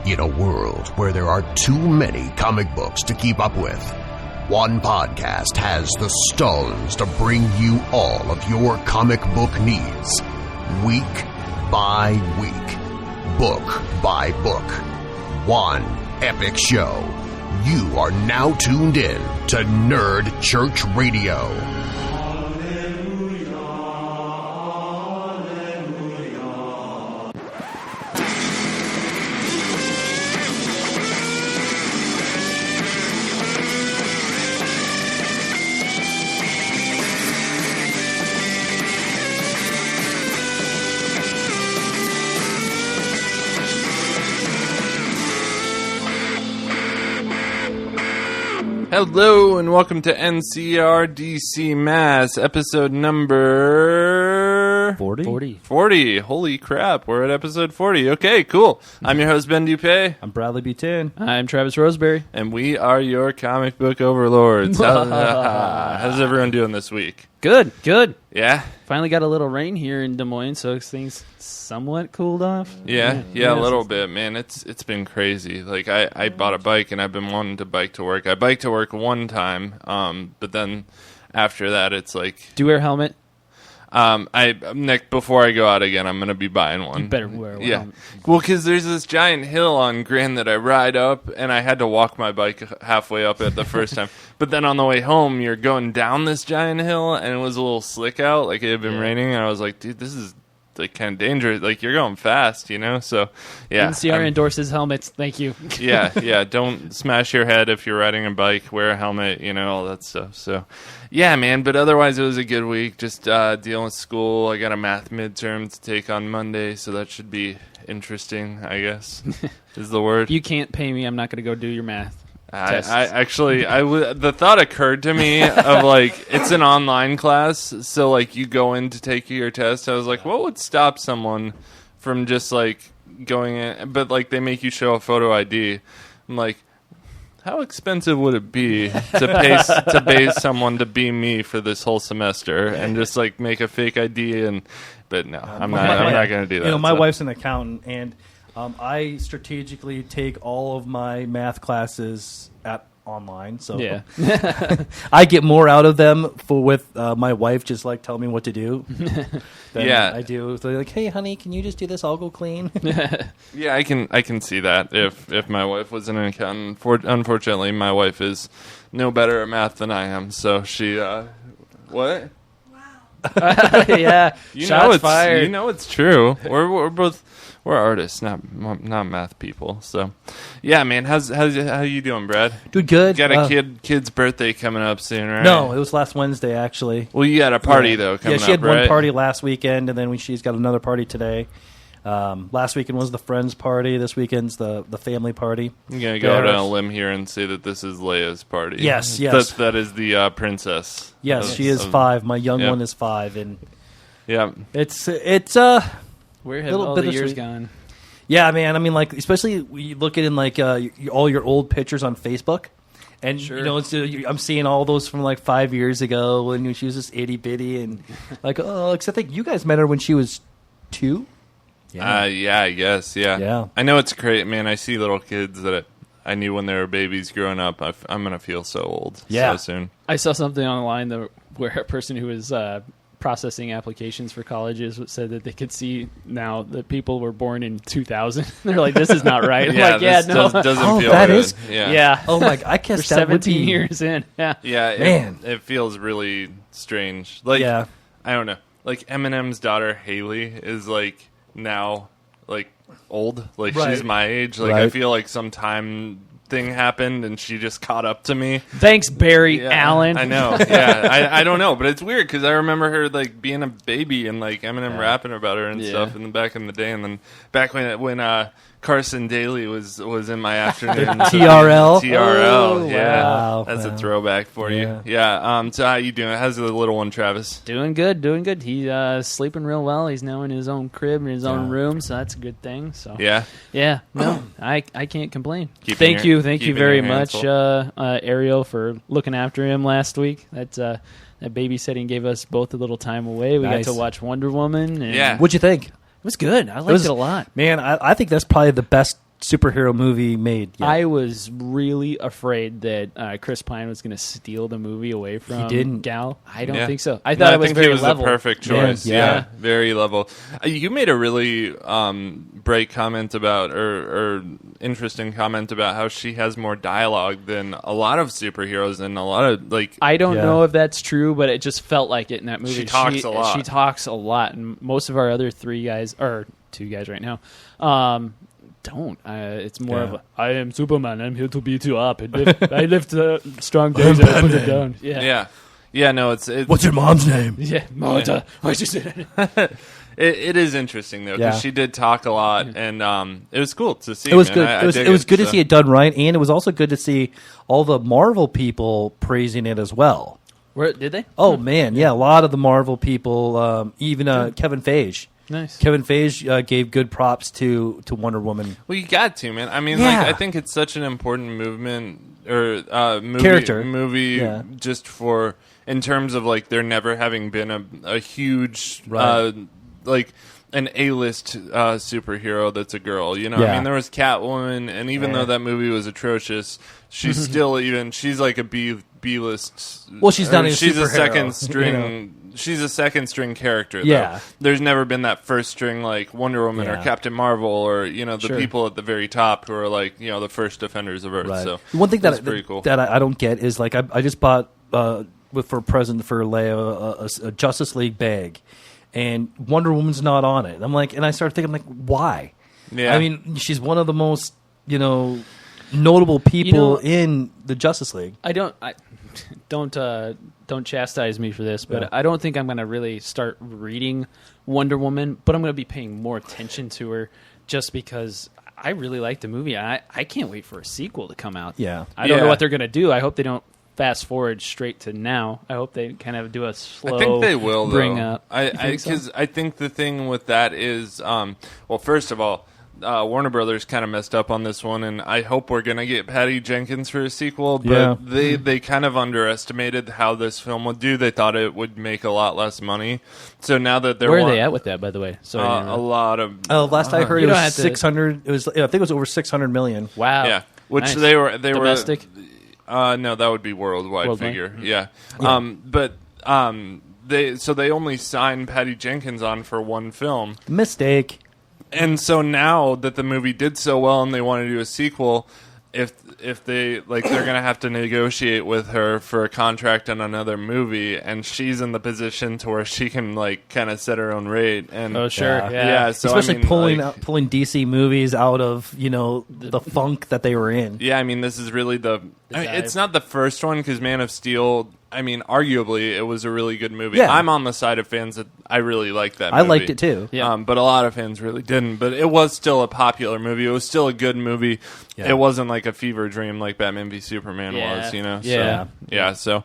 In a world where there are too many comic books to keep up with, one podcast has the stones to bring you all of your comic book needs. Week by week. Book by book. One epic show. You are now tuned in to Nerd Church Radio. Hello and welcome to NCRDC Mass, episode number 40. Holy crap, we're at episode 40. Okay, cool. I'm your host, Ben Dupay. I'm Bradley Butan. I'm Travis Roseberry. And we are your comic book overlords. How's everyone doing this week? Good. Yeah? Finally got a little rain here in Des Moines, so things somewhat cooled off. Yeah, a little bit, man. It's been crazy. Like, I bought a bike, and I've been wanting to bike to work. I biked to work one time, but then after that, it's like... Do you wear a helmet? Nick, before I go out again, I'm going to be buying one. You better wear one. Yeah. Well, because there's this giant hill on Grand that I ride up, and I had to walk my bike halfway up it the first time. But then on the way home, you're going down this giant hill, and it was a little slick out, like it had been raining, and I was like, dude, this is like kind of dangerous. Like, you're going fast, you know? So, yeah. NCR endorses helmets. Thank you. Yeah. Don't smash your head if you're riding a bike. Wear a helmet, you know, all that stuff. So, yeah, man. But otherwise, it was a good week. Just dealing with school. I got a math midterm to take on Monday, so that should be interesting, I guess, is the word. You can't pay me. I'm not going to go do your math. The thought occurred to me of like, it's an online class, so like you go in to take your test. I was like, what would stop someone from just like going in? But like they make you show a photo ID. I'm like, how expensive would it be to pay someone to be me for this whole semester and just like make a fake ID? But no, I'm not going to do that. You know, my wife's an accountant, and I strategically take all of my math classes online, so yeah. I get more out of them with my wife just like telling me what to do than I do. So they're like, hey, honey, can you just do this? I'll go clean. Yeah, I can see that if my wife was an accountant. Unfortunately, my wife is no better at math than I am, so she what? Wow. Yeah, shots fired. You know it's true. We're artists, not math people. So, yeah, man. How you doing, Brad? Doing good. You got a kid's birthday coming up soon, right? No, it was last Wednesday, actually. Well, you got a party though coming up, yeah, she had right? one party last weekend, and then she's got another party today. Last weekend was the friends party. This weekend's the family party. I'm gonna go out on a limb here and say that this is Leia's party. Yes. That is the princess. Yes, she is 5. My young one is 5, and it's where have all the years gone? Yeah, man. I mean, like, especially when you look at in like all your old pictures on Facebook, and you know, I'm seeing all those from like 5 years ago when she was just itty bitty, and like, except I think you guys met her when she was 2. Yeah, I guess. Yeah. I know it's great, man. I see little kids that I knew when they were babies growing up. I'm gonna feel so old so soon. I saw something online where a person who was processing applications for colleges said that they could see now that people were born in 2000. They're like, this is not right. Doesn't feel that good. Is? Yeah. Oh my! I guess that 17 years in. Yeah. Man, it feels really strange. Like, I don't know. Like Eminem's daughter Haley is like now like old. Like she's my age. Like I feel like some time thing happened and she just caught up to me. Thanks, Barry Allen. I know. Yeah, I don't know, but it's weird because I remember her like being a baby and like Eminem rapping about her and stuff in the back in the day, and then back when Carson Daly was in my afternoon. TRL. TRL. Yeah, wow. That's a throwback for you. Yeah. So how you doing? How's the little one, Travis? Doing good. He's sleeping real well. He's now in his own crib in his own room, so that's a good thing. So yeah. No, I can't complain. Thank you very much, Ariel, for looking after him last week. That babysitting gave us both a little time away. We got to watch Wonder Woman. And What'd you think? It was good. I liked it a lot. Man, I think that's probably the best superhero movie made yet. I was really afraid that Chris Pine was going to steal the movie away from Gal. I don't think so. I thought it was very level. The perfect choice. Yeah, very level. You made a really bright comment about, or interesting comment about how she has more dialogue than a lot of superheroes and a lot of I don't know if that's true, but it just felt like it in that movie. She talks a lot. She talks a lot, and most of our other three guys, or two guys right now, don't. It's more of I am Superman. I'm here to beat you up. I lift strong days and I put it down. Yeah. No, it's what's your mom's name? Yeah, Marta. Why'd you say that? It is interesting though because she did talk a lot, and it was cool to see. It was good. It was good to see it done right, and it was also good to see all the Marvel people praising it as well. Where did they? Oh man, yeah, a lot of the Marvel people, even Kevin Feige. Nice. Kevin Feige gave good props to Wonder Woman. Well, you got to, man. I mean, I think it's such an important movement or movie just for in terms of there never having been a huge an A-list superhero that's a girl. You know, I mean, there was Catwoman, and even though that movie was atrocious, she's still she's like a B-list. Well, she's not a she's superhero, a second string. You know? She's a second string character. Though. Yeah, there's never been that first string like Wonder Woman or Captain Marvel or the people at the very top who are the first defenders of Earth. Right. So one thing that's pretty cool. that I don't get is I just bought for a present for Leia a Justice League bag, and Wonder Woman's not on it. I'm like, and I started thinking why? Yeah, I mean, she's one of the most notable people in the Justice League. Don't chastise me for this, but I don't think I'm going to really start reading Wonder Woman, but I'm going to be paying more attention to her just because I really like the movie. I can't wait for a sequel to come out. Yeah. I don't know what they're going to do. I hope they don't fast forward straight to now. I hope they kind of do a slow I think they will, bring though. up. Because I think the thing with that is, well, first of all, Warner Brothers kind of messed up on this one, and I hope we're going to get Patty Jenkins for a sequel, but they kind of underestimated how this film would do. They thought it would make a lot less money. So now that they're... Where are they at with that, by the way? A lot of... last I heard it was 600... It was, I think it was over 600 million. Wow. Yeah, which nice. they were... Domestic? No, that would be worldwide figure. Yeah. They only signed Patty Jenkins on for one film. Mistake. And so now that the movie did so well and they want to do a sequel, if they they're gonna have to negotiate with her for a contract on another movie, and she's in the position to where she can kind of set her own rate. And so especially pulling DC movies out of the funk that they were in. Yeah, I mean this is really it's not the first one because Man of Steel. I mean, arguably, it was a really good movie. Yeah. I'm on the side of fans that I really liked that movie. I liked it, too. Yeah. But a lot of fans really didn't. But it was still a popular movie. It was still a good movie. Yeah. It wasn't like a fever dream like Batman v Superman was, Yeah. So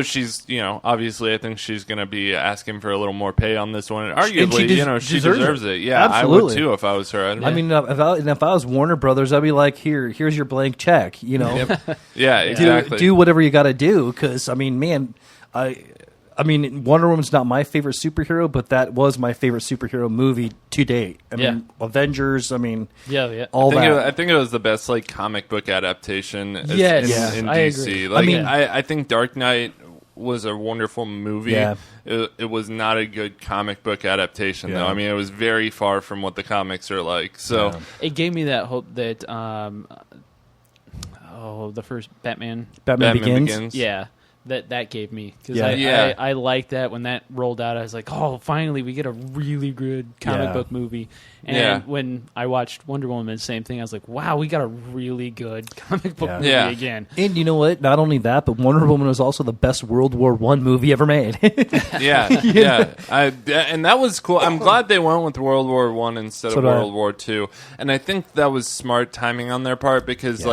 she's, obviously, I think she's going to be asking for a little more pay on this one. And arguably, she deserves it. Yeah, absolutely. I would, too, if I was her. I mean, if I was Warner Brothers, I'd be like, here's your blank check, Yeah, exactly. Do whatever you got to do, because I mean, man, I mean, Wonder Woman's not my favorite superhero, but that was my favorite superhero movie to date. I mean, Avengers. I mean, all that. I think it was the best comic book adaptation. In I DC. Agree. I think Dark Knight was a wonderful movie. Yeah. It was not a good comic book adaptation, though. I mean, it was very far from what the comics are like. So it gave me that hope that the first Batman Begins. Yeah. That gave me because I liked that when that rolled out. I was like, oh, finally we get a really good comic book movie. And when I watched Wonder Woman, same thing. I was like, wow, we got a really good comic book movie again. And you know what? Not only that, but Wonder Woman was also the best World War I movie ever made. And that was cool. I'm glad they went with World War I instead of World War II. And I think that was smart timing on their part because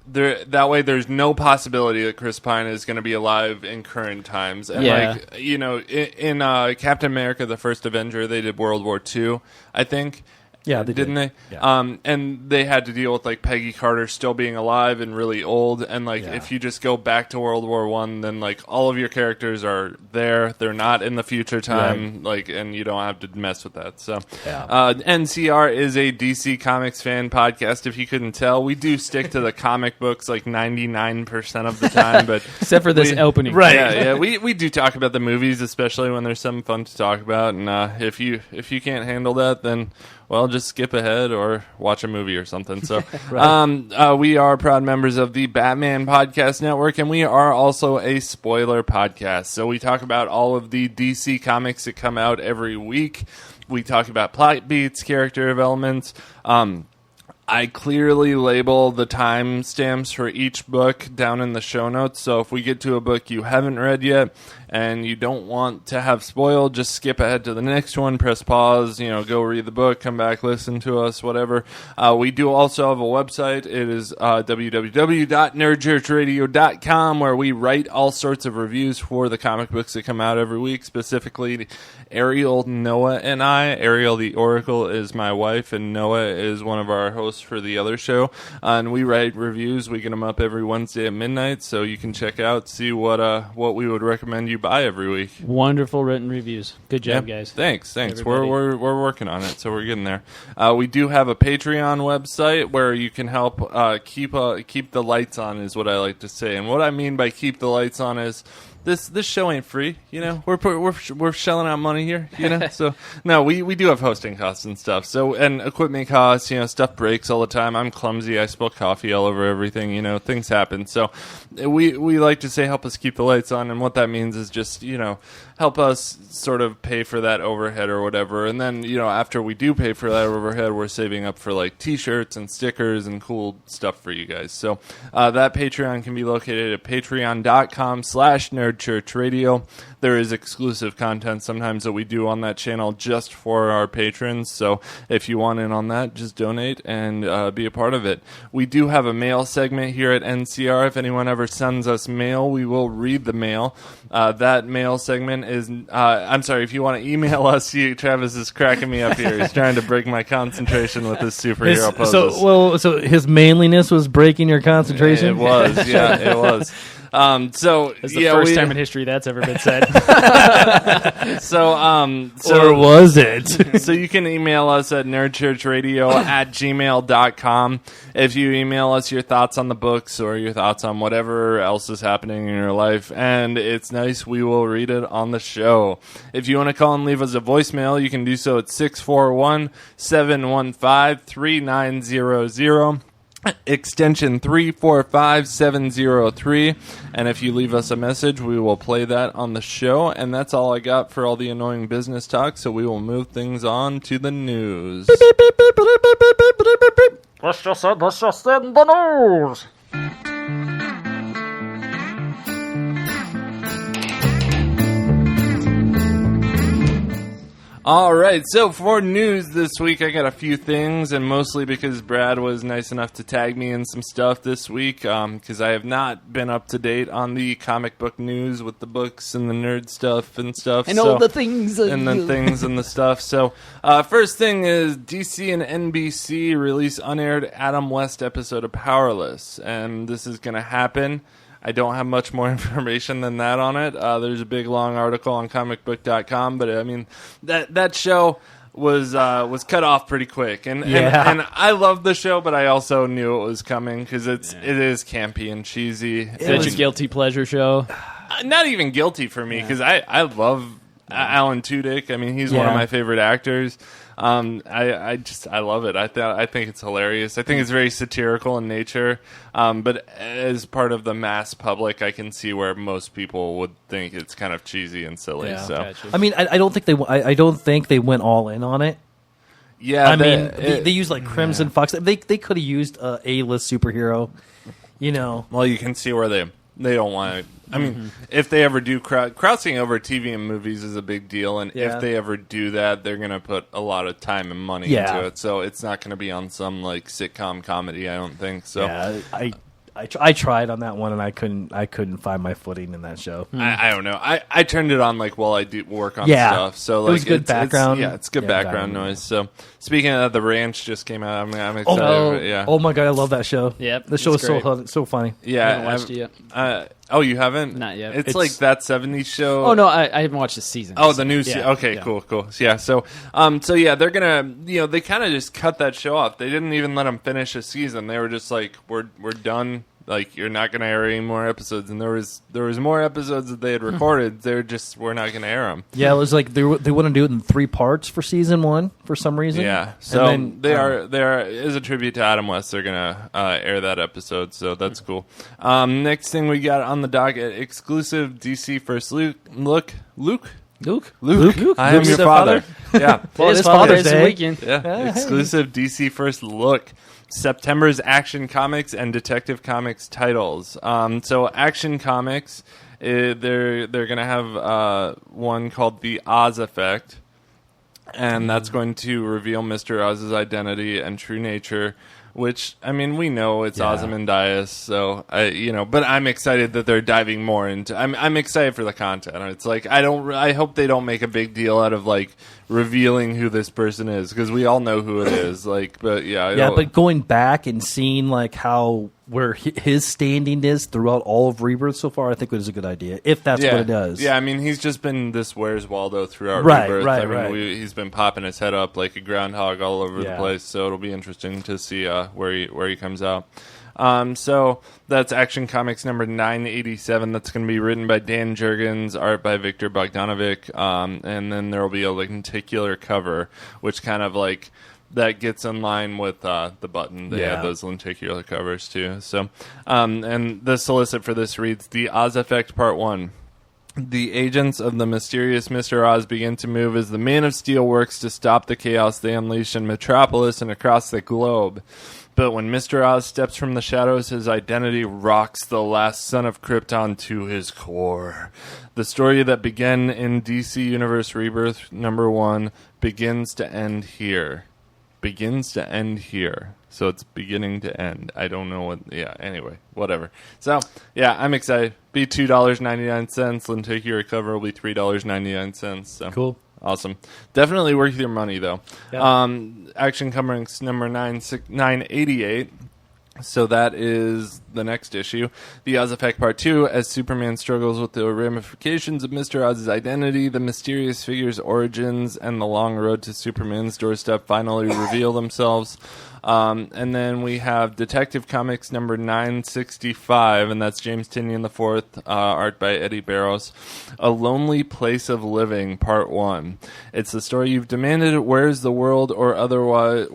that way there's no possibility that Chris Pine is going to be alive in current times. And in Captain America the First Avenger, they did World War II, I think. Yeah, didn't they? Yeah. And they had to deal with like Peggy Carter still being alive and really old. And like if you just go back to World War I, then like all of your characters are there. They're not in the future time, like, and you don't have to mess with that. So, NCR is a DC Comics fan podcast. If you couldn't tell, we do stick to the comic books like 99% of the time, but except for this opening, right? Yeah. We do talk about the movies, especially when there's something fun to talk about. And if you can't handle that, then well, just skip ahead or watch a movie or something. So, we are proud members of the Batman Podcast Network, and we are also a spoiler podcast. So we talk about all of the DC comics that come out every week. We talk about plot beats, character developments. I clearly label the timestamps for each book down in the show notes. So if we get to a book you haven't read yet and you don't want to have spoiled, just skip ahead to the next one, press pause, go read the book, come back, listen to us, whatever. We do also have a website. It is www.nerdchurchradio.com, where we write all sorts of reviews for the comic books that come out every week, specifically Ariel, Noah, and I. Ariel, the Oracle, is my wife, and Noah is one of our hosts for the other show. And we write reviews. We get them up every Wednesday at midnight, so you can check out, see what we would recommend you buy every week. Wonderful written reviews. Good job, guys. Thanks. We're working on it, so we're getting there. We do have a Patreon website where you can help keep the lights on, is what I like to say. And what I mean by keep the lights on is this show ain't free, We're shelling out money here, So no, we do have hosting costs and stuff. So, and equipment costs, stuff breaks all the time. I'm clumsy. I spill coffee all over everything. Things happen. So we like to say help us keep the lights on, and what that means is just help us sort of pay for that overhead or whatever. And then after we do pay for that overhead, we're saving up for like T-shirts and stickers and cool stuff for you guys. So that Patreon can be located at patreon.com/nerdchurchradio. There is exclusive content sometimes that we do on that channel just for our patrons. So if you want in on that, just donate and be a part of it. We do have a mail segment here at NCR. If anyone ever sends us mail, we will read the mail. That mail segment is, I'm sorry, if you want to email us, Travis is cracking me up here. He's trying to break my concentration with his superhero poses. So his manliness was breaking your concentration? It was, it was. It's the first time in history that's ever been said. Or was it? So you can email us at nerdchurchradio@gmail.com. If you email us your thoughts on the books or your thoughts on whatever else is happening in your life, and it's nice, we will read it on the show. If you want to call and leave us a voicemail, you can do so at 641-715-3900. Extension 345703, and if you leave us a message, we will play that on the show. And that's all I got for all the annoying business talk, so we will move things on to the news. Let's just in the news. All right, so for news this week, I got a few things, and mostly because Brad was nice enough to tag me in some stuff this week, because I have not been up to date on the comic book news with the books and the nerd stuff and stuff. And all the things. And the things and the stuff. So, first thing is DC and NBC release unaired Adam West episode of Powerless, and this is going to happen. I don't have much more information than that on it. There's a big, long article on comicbook.com, but I mean, that show was cut off pretty quick, and I love the show, but I also knew it was coming because it is campy and cheesy. Such a guilty pleasure show. Not even guilty for me because I love Alan Tudyk. I mean, he's one of my favorite actors. I love it. I think it's hilarious. I think it's very satirical in nature. But as part of the mass public, I can see where most people would think it's kind of cheesy and silly. Yeah, so, gotcha. I mean, I don't think they went all in on it. Yeah, I mean, they used like Crimson Fox. They could have used a A-list superhero. Well, you can see where they don't want to. I mean, if they ever do crossing over TV and movies is a big deal, and if they ever do that, they're going to put a lot of time and money into it. So it's not going to be on some like sitcom comedy, I don't think. So yeah, I tried on that one, and I couldn't find my footing in that show. I don't know. I turned it on like while I do work on stuff. So like, it was good background. It's good background noise. So speaking of The Ranch, just came out. I'm excited. Oh my god, I love that show. Yep, the show is so funny. Yeah, I haven't watched it yet. Oh, you haven't? Not yet. It's like that '70s show. Oh no, I haven't watched the season. Oh, the new season. Okay, cool. Yeah, so yeah, they're gonna, they kind of just cut that show off. They didn't even let them finish a season. They were just like, we're done. Like, you're not gonna air any more episodes. And there was more episodes that they had recorded. We're not gonna air them. Yeah, it was like they wouldn't do it in 3 parts for season 1 for some reason. Yeah, so then, they are as a tribute to Adam West. They're gonna air that episode, so that's cool. Next thing we got on the docket: exclusive DC First Luke. I am your father. Yeah, well, it's Father's Day weekend. Yeah, exclusive DC First Look. September's Action Comics and Detective Comics titles. So Action Comics, they're going to have one called The Oz Effect, and that's going to reveal Mr. Oz's identity and true nature. Which, I mean, we know it's Ozymandias, so but I'm excited that they're diving more into. I'm excited for the content. It's like I hope they don't make a big deal out of like revealing who this person is, because we all know who it is. Like, but but going back and seeing like where his standing is throughout all of Rebirth so far, I think it is a good idea if that's what it does. Yeah, I mean, he's just been this Where's Waldo throughout Rebirth. He's been popping his head up like a groundhog all over the place. So it'll be interesting to see where he comes out. So that's Action Comics number 987. That's going to be written by Dan Jurgens, art by Victor Bogdanovic, and then there will be a lenticular cover, which kind of like that gets in line with the button. They have those lenticular covers too. So, and the solicit for this reads: The Oz Effect Part 1. The agents of the mysterious Mr. Oz begin to move as the Man of Steel works to stop the chaos they unleash in Metropolis and across the globe. But when Mr. Oz steps from the shadows, his identity rocks the last son of Krypton to his core. The story that began in DC Universe Rebirth number 1 begins to end here. So it's beginning to end. I don't know what. Yeah, anyway, whatever. So, yeah, I'm excited. Be $2.99. Lenticular cover will be $3.99. So. Cool. Awesome. Definitely worth your money, though. Yep. Action Comics number 988. So that is the next issue. The Oz Effect Part 2, as Superman struggles with the ramifications of Mr. Oz's identity, the mysterious figure's origins, and the long road to Superman's doorstep finally reveal themselves. And then we have Detective Comics number 965, and that's James Tynion IV, art by Eddie Barros. A Lonely Place of Living, Part 1. It's the story you've demanded. Where in the world or otherwise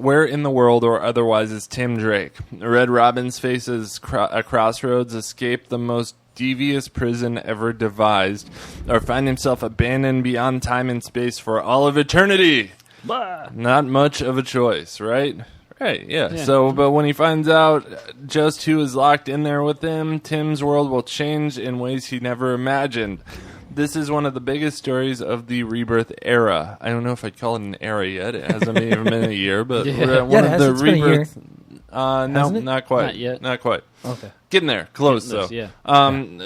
is Tim Drake? Red Robin's faces a crossroads, escape the most devious prison ever devised, or find himself abandoned beyond time and space for all of eternity. Blah. Not much of a choice, right? Right, yeah. So, but when he finds out just who is locked in there with him, Tim's world will change in ways he never imagined. This is one of the biggest stories of the Rebirth era. I don't know if I'd call it an era yet. It hasn't even been a year, but one of the Rebirth. No, not quite. Not yet. Not quite. Okay. Getting there. Close, though. Yeah.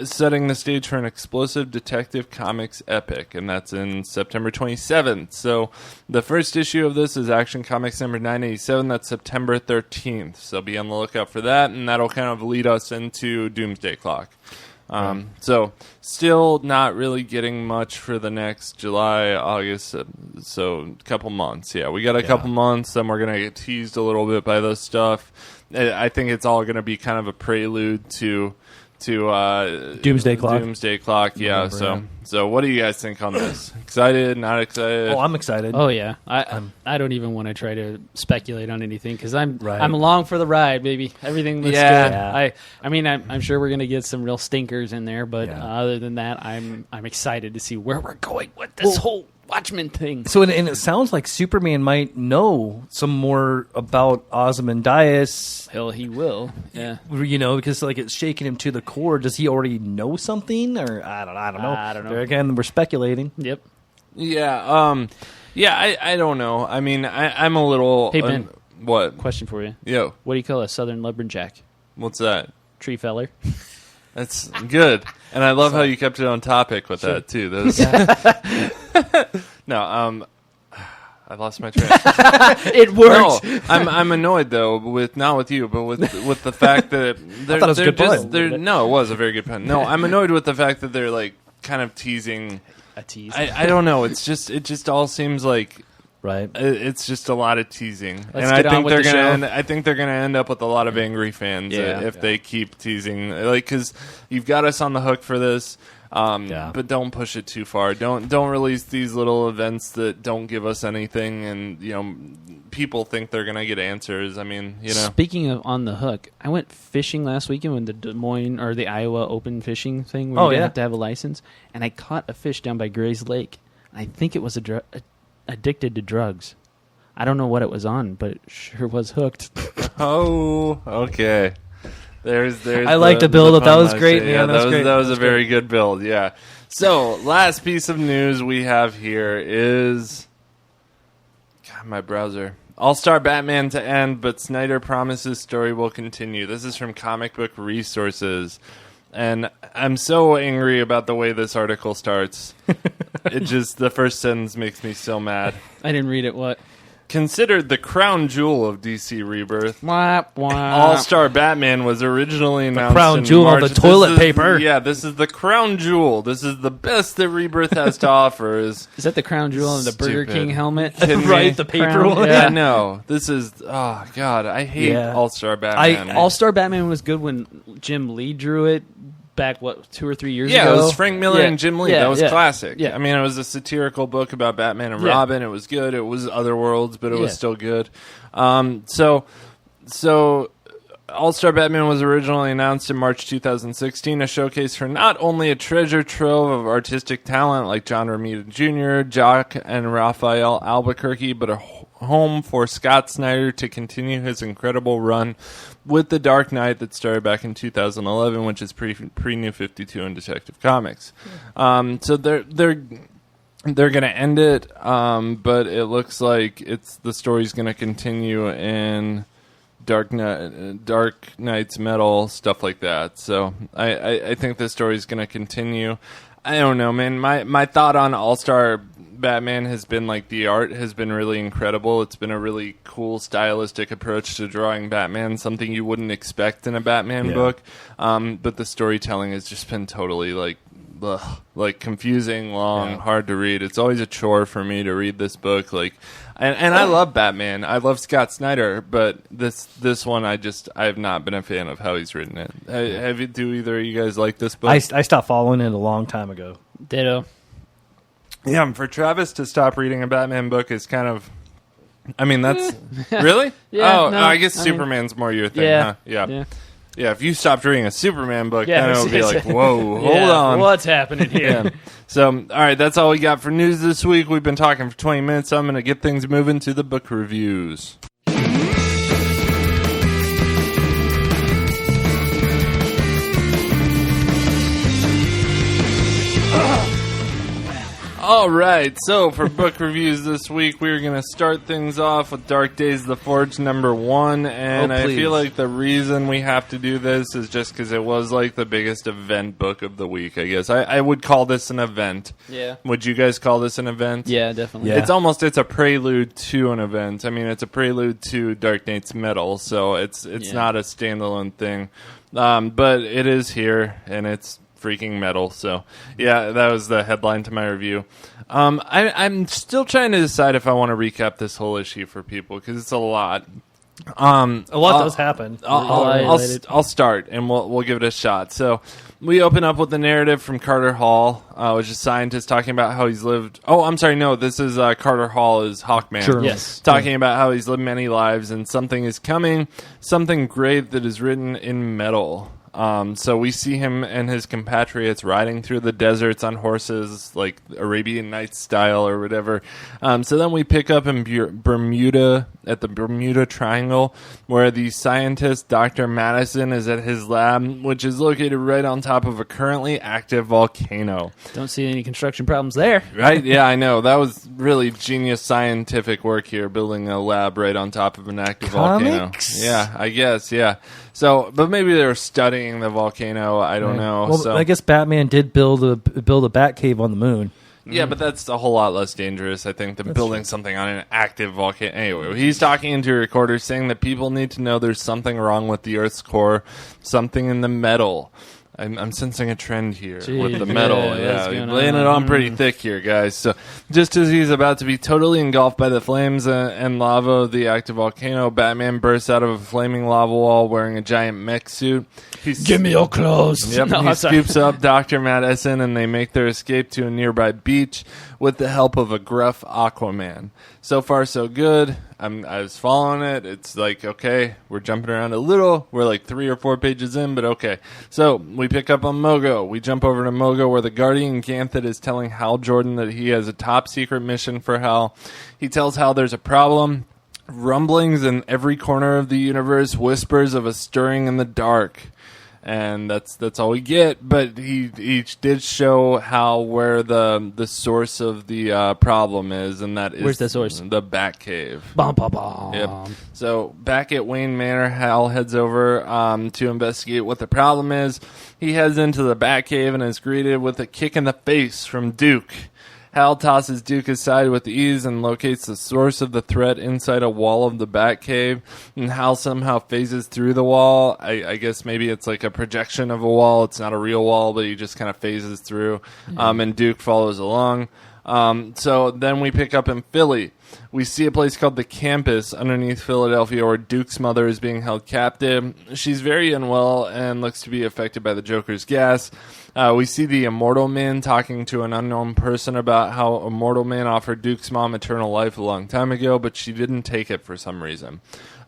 Setting the stage for an explosive Detective Comics epic, and that's in September 27th. So the first issue of this is Action Comics number 987. That's September 13th. So be on the lookout for that, and that'll kind of lead us into Doomsday Clock. So still not really getting much for the next July, August, so a couple months. Yeah, we got a couple months, then we're going to get teased a little bit by this stuff. I think it's all going to be kind of a prelude to Doomsday Clock. Doomsday Clock, yeah. So what do you guys think on this? Excited? Not excited? Oh, I'm excited. Oh yeah, I don't even want to try to speculate on anything because I'm along for the ride, baby. Everything looks good. I mean, I'm sure we're gonna get some real stinkers in there, but other than that, I'm excited to see where we're going with this whole Watchmen thing. So, and it sounds like Superman might know some more about Ozymandias. Hell, he will. Yeah, because like it's shaking him to the core. Does he already know something, or I don't know. I don't know. There again, we're speculating. Yep. Yeah. I don't know. I mean, I'm a little. Hey Ben, what? question for you? Yo, what do you call a Southern lumberjack? What's that? tree feller. That's good. And I love how you kept it on topic with that, too. That was... No, I lost my train. It worked. No, I'm annoyed though not with you, but with the fact that I thought it was a good pun. No, it was a very good pun. No, I'm annoyed with the fact that they're like kind of teasing a tease. I don't know. It just all seems like right. It's just a lot of teasing, and I think they're gonna end up with a lot of angry fans if they keep teasing. Like, because you've got us on the hook for this. But don't push it too far. Don't release these little events that don't give us anything, and people think they're gonna get answers. I mean, Speaking of on the hook, I went fishing last weekend when the Des Moines or the Iowa Open fishing thing where you didn't have to have a license, and I caught a fish down by Gray's Lake. I think it was addicted to drugs. I don't know what it was on, but it sure was hooked. Oh, okay. I like the build up. That was great, man. Yeah, that was a very good build. Yeah. So, last piece of news we have here is my browser. All-Star Batman to end, but Snyder promises story will continue. This is from Comic Book Resources. And I'm so angry about the way this article starts. The first sentence makes me so mad. I didn't read it. What? Considered the crown jewel of DC Rebirth, wah, wah. All-Star Batman was originally announced. The crown jewel of the toilet paper. Yeah, this is the crown jewel. This is the best that Rebirth has to offer. Is that the crown jewel and the Burger King helmet? Right, the paper crown? one. Yeah, no. This is oh god, I hate All-Star Batman. All-Star Batman was good when Jim Lee drew it. Back 2 or 3 years ago? Yeah, it was Frank Miller and Jim Lee. That was classic. Yeah. I mean, it was a satirical book about Batman and Robin. It was good. It was Otherworlds, but it was still good. So All-Star Batman was originally announced in March 2016, a showcase for not only a treasure trove of artistic talent like John Romita Jr., Jock, and Raphael Albuquerque, but a home for Scott Snyder to continue his incredible run with The Dark Knight that started back in 2011, which is pre-New 52 in Detective Comics. So they're going to end it, but it looks like the story's going to continue in Dark Knight's Metal, stuff like that. So I think the story's going to continue. I don't know, man. My thought on All-Star Batman has been like the art has been really incredible. It's been a really cool stylistic approach to drawing Batman, something you wouldn't expect in a Batman book. But the storytelling has just been totally like confusing, long, hard to read. It's always a chore for me to read this book. And I love Batman. I love Scott Snyder, but this one I have not been a fan of how he's written it. Do either of you guys like this book? I stopped following it a long time ago. Ditto. Yeah, for Travis to stop reading a Batman book is kind of... I mean, that's... Really? I guess Superman's more your thing, huh? Yeah, if you stopped reading a Superman book, then it would be like, whoa, hold on. What's happening here? So, all right, that's all we got for news this week. We've been talking for 20 minutes, so I'm going to get things moving to the book reviews. All right, so for book reviews this week, we're going to start things off with Dark Days of the Forge #1, and I feel like the reason we have to do this is just because it was like the biggest event book of the week, I guess. I would call this an event. Yeah. Would you guys call this an event? Yeah, definitely. Yeah. It's a prelude to an event. I mean, it's a prelude to Dark Knight's Metal, so it's not a standalone thing. But it is here, and it's freaking metal. So yeah, that was the headline to my review. I'm still trying to decide if I want to recap this whole issue for people because it's a lot. A lot does happen. I'll start and we'll give it a shot. So we open up with the narrative from Carter Hall, which is a scientist talking about how he's lived. Oh, I'm sorry. No, this is Carter Hall is Hawkman. Sure. Yes. Talking about how he's lived many lives and something is coming, something great that is written in metal. So we see him and his compatriots riding through the deserts on horses, like Arabian Nights style or whatever. So then we pick up in Bermuda, at the Bermuda Triangle, where the scientist, Dr. Madison, is at his lab, which is located right on top of a currently active volcano. Don't see any construction problems there. Right? Yeah, I know. That was really genius scientific work here, building a lab right on top of an active volcano. Yeah, I guess, yeah. So, but maybe they were studying studying the volcano. I don't know. Well, so I guess Batman did build a Batcave on the moon. Yeah, but that's a whole lot less dangerous, I think, than building something on an active volcano. Anyway, he's talking into a recorder saying that people need to know there's something wrong with the Earth's core, something in the metal. I'm sensing a trend here with the metal. Yeah, laying it on pretty thick here, guys. So just as he's about to be totally engulfed by the flames and lava of the active volcano, Batman bursts out of a flaming lava wall wearing a giant mech suit. Give me your clothes. Yep, he scoops up Dr. Madison, and they make their escape to a nearby beach with the help of a gruff Aquaman. So far, so good. I was following it. It's like, okay, we're jumping around a little. We're like 3 or 4 pages in, but okay. So we pick up on Mogo. We jump over to Mogo where the Guardian Ganthet is telling Hal Jordan that he has a top secret mission for Hal. He tells Hal there's a problem. Rumblings in every corner of the universe, whispers of a stirring in the dark. And that's all we get. But he did show Hal where the source of the problem is, and that is where's the source? The Batcave. Bum, bum, bum. Yep. So back at Wayne Manor, Hal heads over to investigate what the problem is. He heads into the Batcave and is greeted with a kick in the face from Duke. Hal tosses Duke aside with ease and locates the source of the threat inside a wall of the Batcave. And Hal somehow phases through the wall. I guess maybe it's like a projection of a wall. It's not a real wall, but he just kind of phases through. And Duke follows along. So then we pick up in Philly. We see a place called the Campus underneath Philadelphia where Duke's mother is being held captive. She's very unwell and looks to be affected by the Joker's gas. We see the Immortal Man talking to an unknown person about how Immortal Man offered Duke's mom eternal life a long time ago, but she didn't take it for some reason.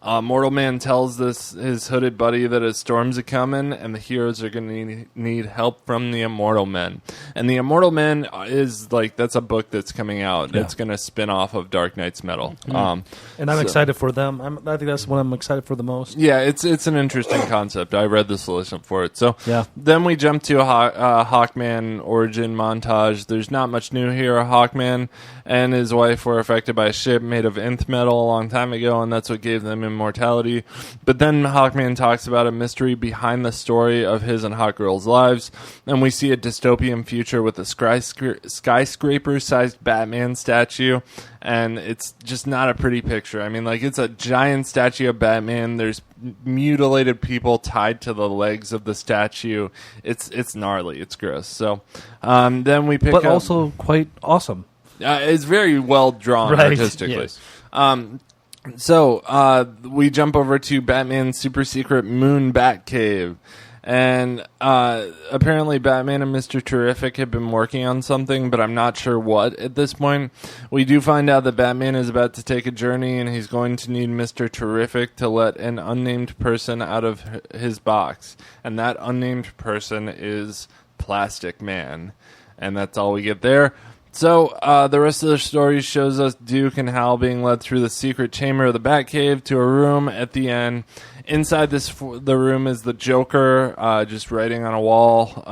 Mortal Man tells his hooded buddy that a storm's a-coming and the heroes are going to need help from the Immortal Men. And the Immortal Men is like, that's a book that's coming out. Yeah. It's going to spin off of Dark Knight's Metal. And I'm excited for them. I think that's what I'm excited for the most. Yeah, it's an interesting concept. I read the solution for it. So then we jump to a Hawkman origin montage. There's not much new here. Hawkman and his wife were affected by a ship made of nth metal a long time ago, and that's what gave them immortality. But then Hawkman talks about a mystery behind the story of his and Hawkgirl's lives, and we see a dystopian future with a skyscraper-sized Batman statue, and it's just not a pretty picture. I mean, like, it's a giant statue of Batman. There's mutilated people tied to the legs of the statue. It's gnarly. It's gross. So then we pick up... But also quite awesome. It's very well drawn artistically. Yes. So we jump over to Batman's super secret Moon Batcave. And apparently Batman and Mr. Terrific have been working on something, but I'm not sure what at this point. We do find out that Batman is about to take a journey, and he's going to need Mr. Terrific to let an unnamed person out of his box. And that unnamed person is Plastic Man. And that's all we get there. So, the rest of the story shows us Duke and Hal being led through the secret chamber of the Batcave to a room at the end. Inside the room is the Joker, just writing on a wall,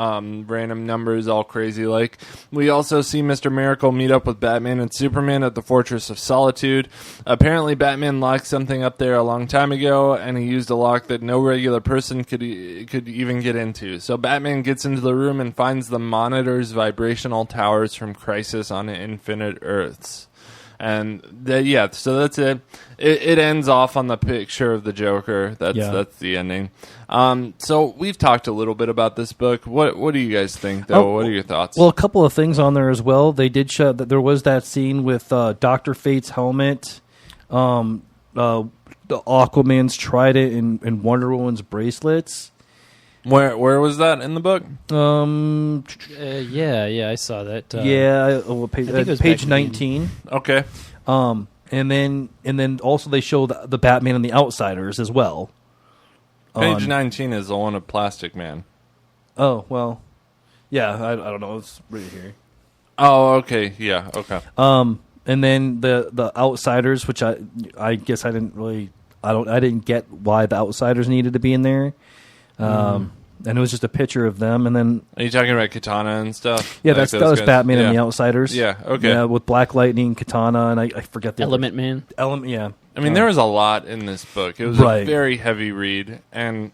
random numbers, all crazy like. We also see Mr. Miracle meet up with Batman and Superman at the Fortress of Solitude. Apparently, Batman locked something up there a long time ago, and he used a lock that no regular person could even get into. So Batman gets into the room and finds the Monitor's vibrational towers from Crisis on Infinite Earths. And so that's it. It ends off on the picture of the Joker. That's the ending. So we've talked a little bit about this book. What do you guys think, though? What are your thoughts? Well, a couple of things on there as well. They did show that there was that scene with Dr. Fate's helmet, the Aquaman's trident, and Wonder Woman's bracelets. Where was that in the book? Yeah, I saw that. Page 19. Okay. And then also they show the Batman and the Outsiders as well. Page 19 is the one of Plastic Man. Oh, well. Yeah, I don't know. It's right here. Oh, okay. Yeah, okay. And then the Outsiders, which I guess I didn't get why the Outsiders needed to be in there. And it was just a picture of them, and then... Are you talking about Katana and stuff? Yeah, that was Batman and the Outsiders. Yeah, okay. Yeah, with Black Lightning, Katana, and I forget the Element Man. Yeah. I mean, there was a lot in this book. It was a very heavy read, and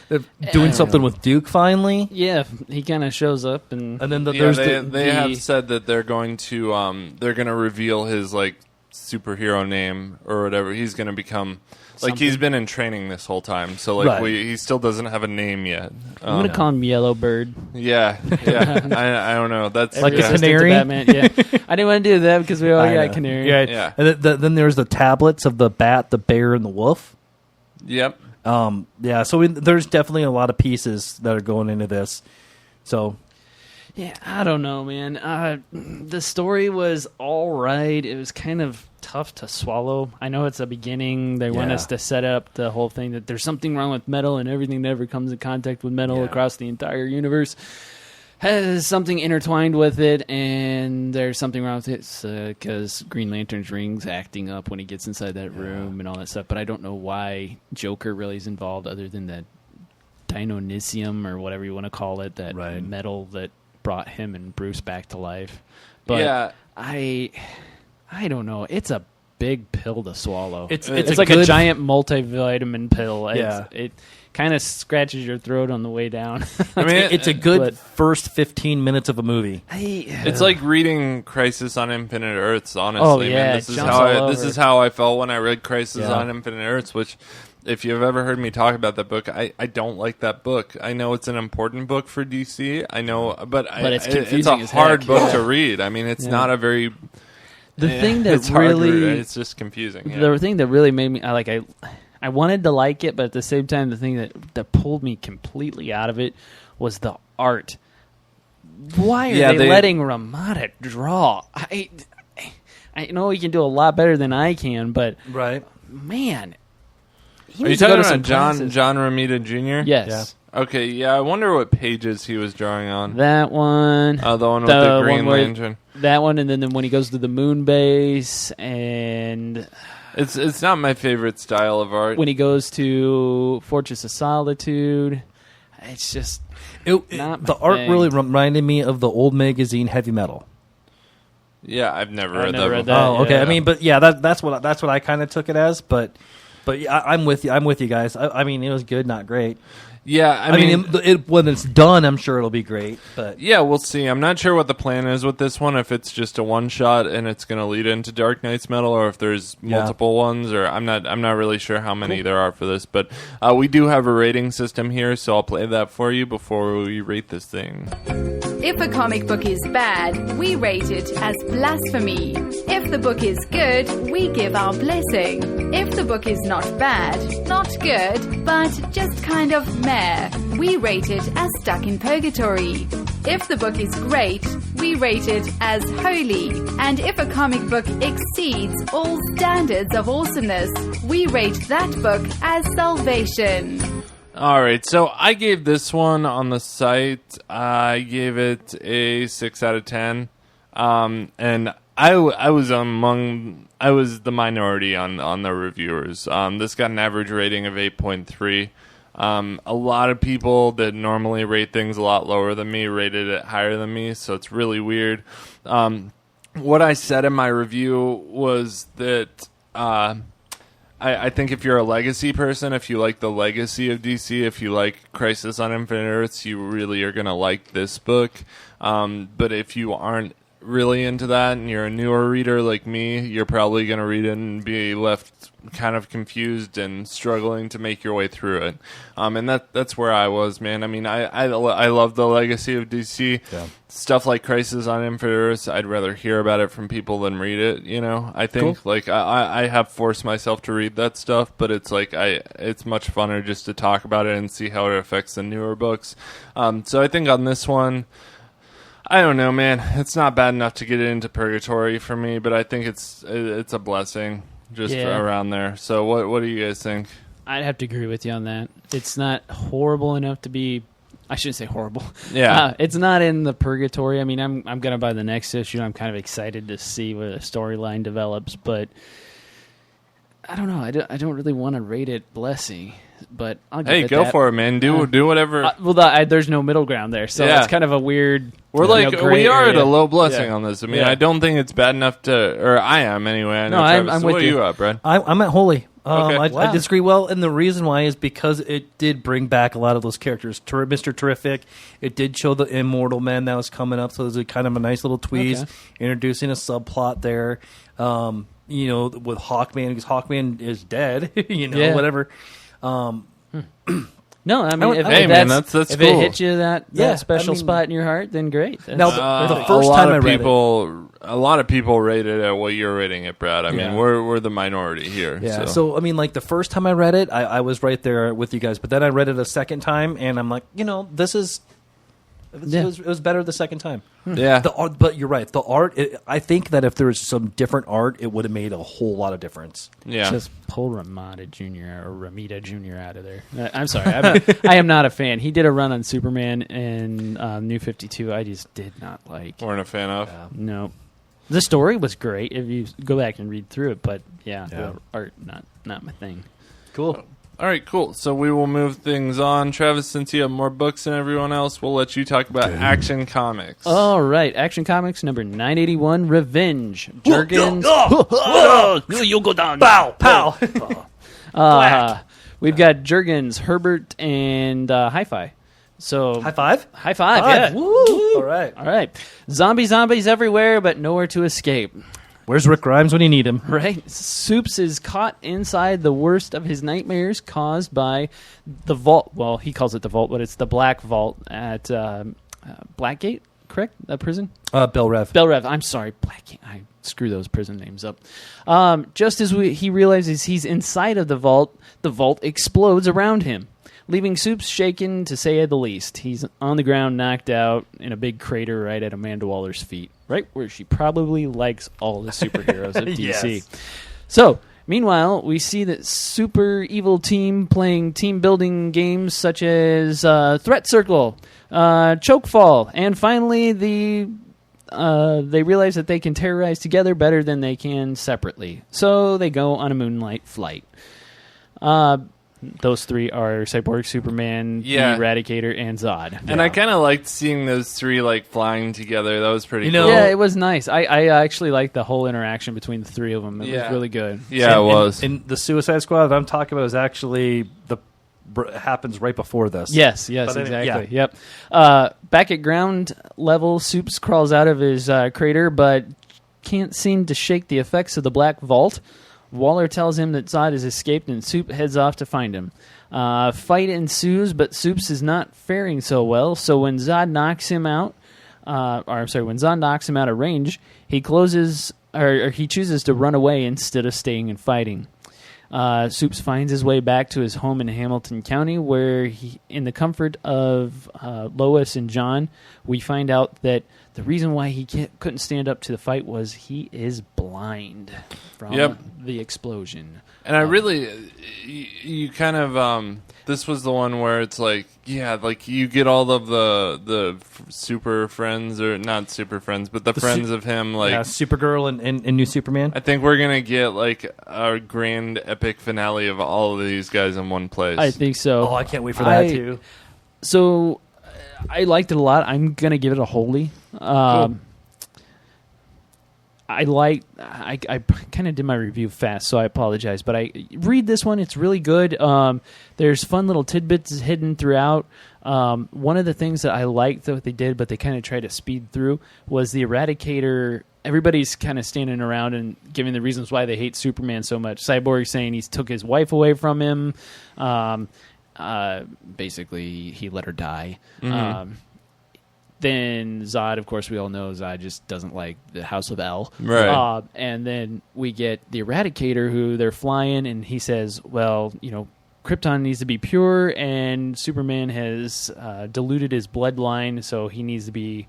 They're doing something with Duke finally. Yeah, he kind of shows up, and then they have said that they're going to reveal his like superhero name or whatever. He's going to become. Like, he's been in training this whole time, so, like, he still doesn't have a name yet. I'm going to call him Yellowbird. Yeah. I don't know. That's like a canary? Batman. Yeah. I didn't want to do that because we all got canary. Yeah. And then there's the tablets of the bat, the bear, and the wolf. Yep. So there's definitely a lot of pieces that are going into this. So... Yeah, I don't know, man. The story was all right. It was kind of tough to swallow. I know it's a beginning. They want us to set up the whole thing that there's something wrong with metal, and everything that ever comes in contact with metal across the entire universe has something intertwined with it, and there's something wrong with it because Green Lantern's ring's acting up when he gets inside that room and all that stuff. But I don't know why Joker really is involved other than that deinonysium or whatever you want to call it, that metal that brought him and Bruce back to life. But I don't know. It's a big pill to swallow. It's like a giant multivitamin pill. It kind of scratches your throat on the way down. I mean, it's a good first 15 minutes of a movie. It's like reading Crisis on Infinite Earths, honestly. Man. This is how I felt when I read Crisis on Infinite Earths, which... If you've ever heard me talk about that book, I don't like that book. I know it's an important book for DC. I know, but it's a hard book to read. I mean, it's not a very... The thing that it's just confusing. Yeah. The thing that really made me... I wanted to like it, but at the same time, the thing that pulled me completely out of it was the art. Why are they letting Ramada draw? I know he can do a lot better than I can, but... Man... Are you talking about John Romita Jr.? Yes. Yeah. Okay, yeah, I wonder what pages he was drawing on. That one. The one with the Green Lantern. That one, and then when he goes to the moon base, and... It's not my favorite style of art. When he goes to Fortress of Solitude, it's just not the art really reminded me of the old magazine Heavy Metal. Yeah, I've never read that. Oh, okay. Yeah. I mean, but yeah, that's what I kind of took it as, but yeah, I'm with you. I'm with you guys. I mean, it was good, not great. Yeah, I mean when it's done, I'm sure it'll be great. But yeah, we'll see. I'm not sure what the plan is with this one. If it's just a one shot and it's going to lead into Dark Knight's Metal, or if there's multiple ones, or I'm not really sure how many there are for this. But we do have a rating system here, so I'll play that for you before we rate this thing. If a comic book is bad, we rate it as blasphemy. If the book is good, we give our blessing. If the book is not bad, not good, but just kind of meh, we rate it as stuck in purgatory. If the book is great, we rate it as holy. And if a comic book exceeds all standards of awesomeness, we rate that book as salvation. All right, so I gave this one on the site, I gave it a 6 out of 10, and I was the minority on the reviewers. This got an average rating of 8.3. A lot of people that normally rate things a lot lower than me rated it higher than me, so it's really weird. What I said in my review was that I think if you're a legacy person, if you like the legacy of DC, if you like Crisis on Infinite Earths, you really are going to like this book. But if you aren't really into that and you're a newer reader like me, you're probably going to read it and be left kind of confused and struggling to make your way through it. And that's where I was, man. I mean, I love the legacy of DC. Yeah. Stuff like Crisis on Infinite Earths, I'd rather hear about it from people than read it, you know? I think, like, I have forced myself to read that stuff, but it's like, it's much funner just to talk about it and see how it affects the newer books. So I think on this one, I don't know, man. It's not bad enough to get it into purgatory for me, but I think it's a blessing just around there. So what do you guys think? I'd have to agree with you on that. It's not horrible enough to be... I shouldn't say horrible. Yeah. It's not in the purgatory. I mean, I'm going to buy the next issue. I'm kind of excited to see where the storyline develops, but I don't know. I don't really want to rate it blessing, but I'll give it go for it, man. Do whatever. There's no middle ground there, so it's kind of a weird... we are at a low blessing on this. I mean, I don't think it's bad enough to... Or I am, anyway. I know, I'm with you. What are you at, Brad? I'm at holy. I disagree. Well, and the reason why is because it did bring back a lot of those characters. Mr. Terrific, it did show the Immortal Men that was coming up, so it was kind of a nice little tweeze, introducing a subplot there. With Hawkman, because Hawkman is dead, whatever. No, I mean, that's if cool. it hits you that special spot in your heart, then great. Now, the first time I read it, a lot of people rated it at what you're rating it, Brad. I mean, we're the minority here. Yeah. So I mean, like the first time I read it, I was right there with you guys. But then I read it a second time, and I'm like, this is. It was better the second time. Yeah. The art, but you're right. The art, I think that if there was some different art, it would have made a whole lot of difference. Yeah. Just pull Ramita Jr. out of there. I'm sorry. I am not a fan. He did a run on Superman and New 52. I just did not like. Weren't a fan of? No. The story was great if you go back and read through it, but the art, not my thing. Cool. All right, cool. So we will move things on. Travis, since you have more books than everyone else, we'll let you talk about Action Comics. All right, Action Comics number 981, Revenge. Jurgens. You go down. Pow, pow. We've got Jurgens, Herbert, and Hi-Fi. So High five? High five, yeah. Woo. All right. Zombies everywhere, but nowhere to escape. Where's Rick Grimes when you need him? Right. Soups is caught inside the worst of his nightmares caused by the vault. Well, he calls it the vault, but it's the Black Vault at Blackgate, correct? That prison? Bell Rev. I'm sorry. Blackgate. I screw those prison names up. Just as he realizes he's inside of the vault explodes around him, leaving Soups shaken, to say the least. He's on the ground, knocked out, in a big crater right at Amanda Waller's feet, right where she probably likes all the superheroes of DC. Yes. So, meanwhile, we see that super evil team playing team-building games such as Threat Circle, Chokefall, and finally they realize that they can terrorize together better than they can separately. So they go on a moonlight flight. Those three are Cyborg, Superman, the Eradicator, and Zod. And I kind of liked seeing those three flying together. That was pretty cool. Yeah, it was nice. I actually liked the whole interaction between the three of them. It was really good. Yeah, it was. And the Suicide Squad that I'm talking about is actually happens right before this. Yes, exactly. Yep. Back at ground level, Soups crawls out of his crater, but can't seem to shake the effects of the Black Vault. Waller tells him that Zod has escaped, and Soup heads off to find him. Fight ensues, but Soups is not faring so well. So when Zod knocks him out, when Zod knocks him out of range, he chooses to run away instead of staying and fighting. Soups finds his way back to his home in Hamilton County, where in the comfort of Lois and John, we find out that the reason why he couldn't stand up to the fight was he is blind from the explosion. And I really, you kind of, this was the one where it's you get all of the super friends, or not super friends, but the friends of him, Supergirl and New Superman. I think we're going to get a grand epic finale of all of these guys in one place. I think so. Oh, I can't wait for that too. So I liked it a lot. I'm going to give it a holy. Cool. I kind of did my review fast, so I apologize. But I read this one; it's really good. There's fun little tidbits hidden throughout. One of the things that I liked that they did, but they kind of tried to speed through, was the Eradicator. Everybody's kind of standing around and giving the reasons why they hate Superman so much. Cyborg saying he took his wife away from him. Basically, he let her die. Mm-hmm. Then Zod, of course, we all know Zod just doesn't like the House of L. Right. And then we get the Eradicator, who they're flying, and he says, well, Krypton needs to be pure, and Superman has diluted his bloodline, so he needs to be,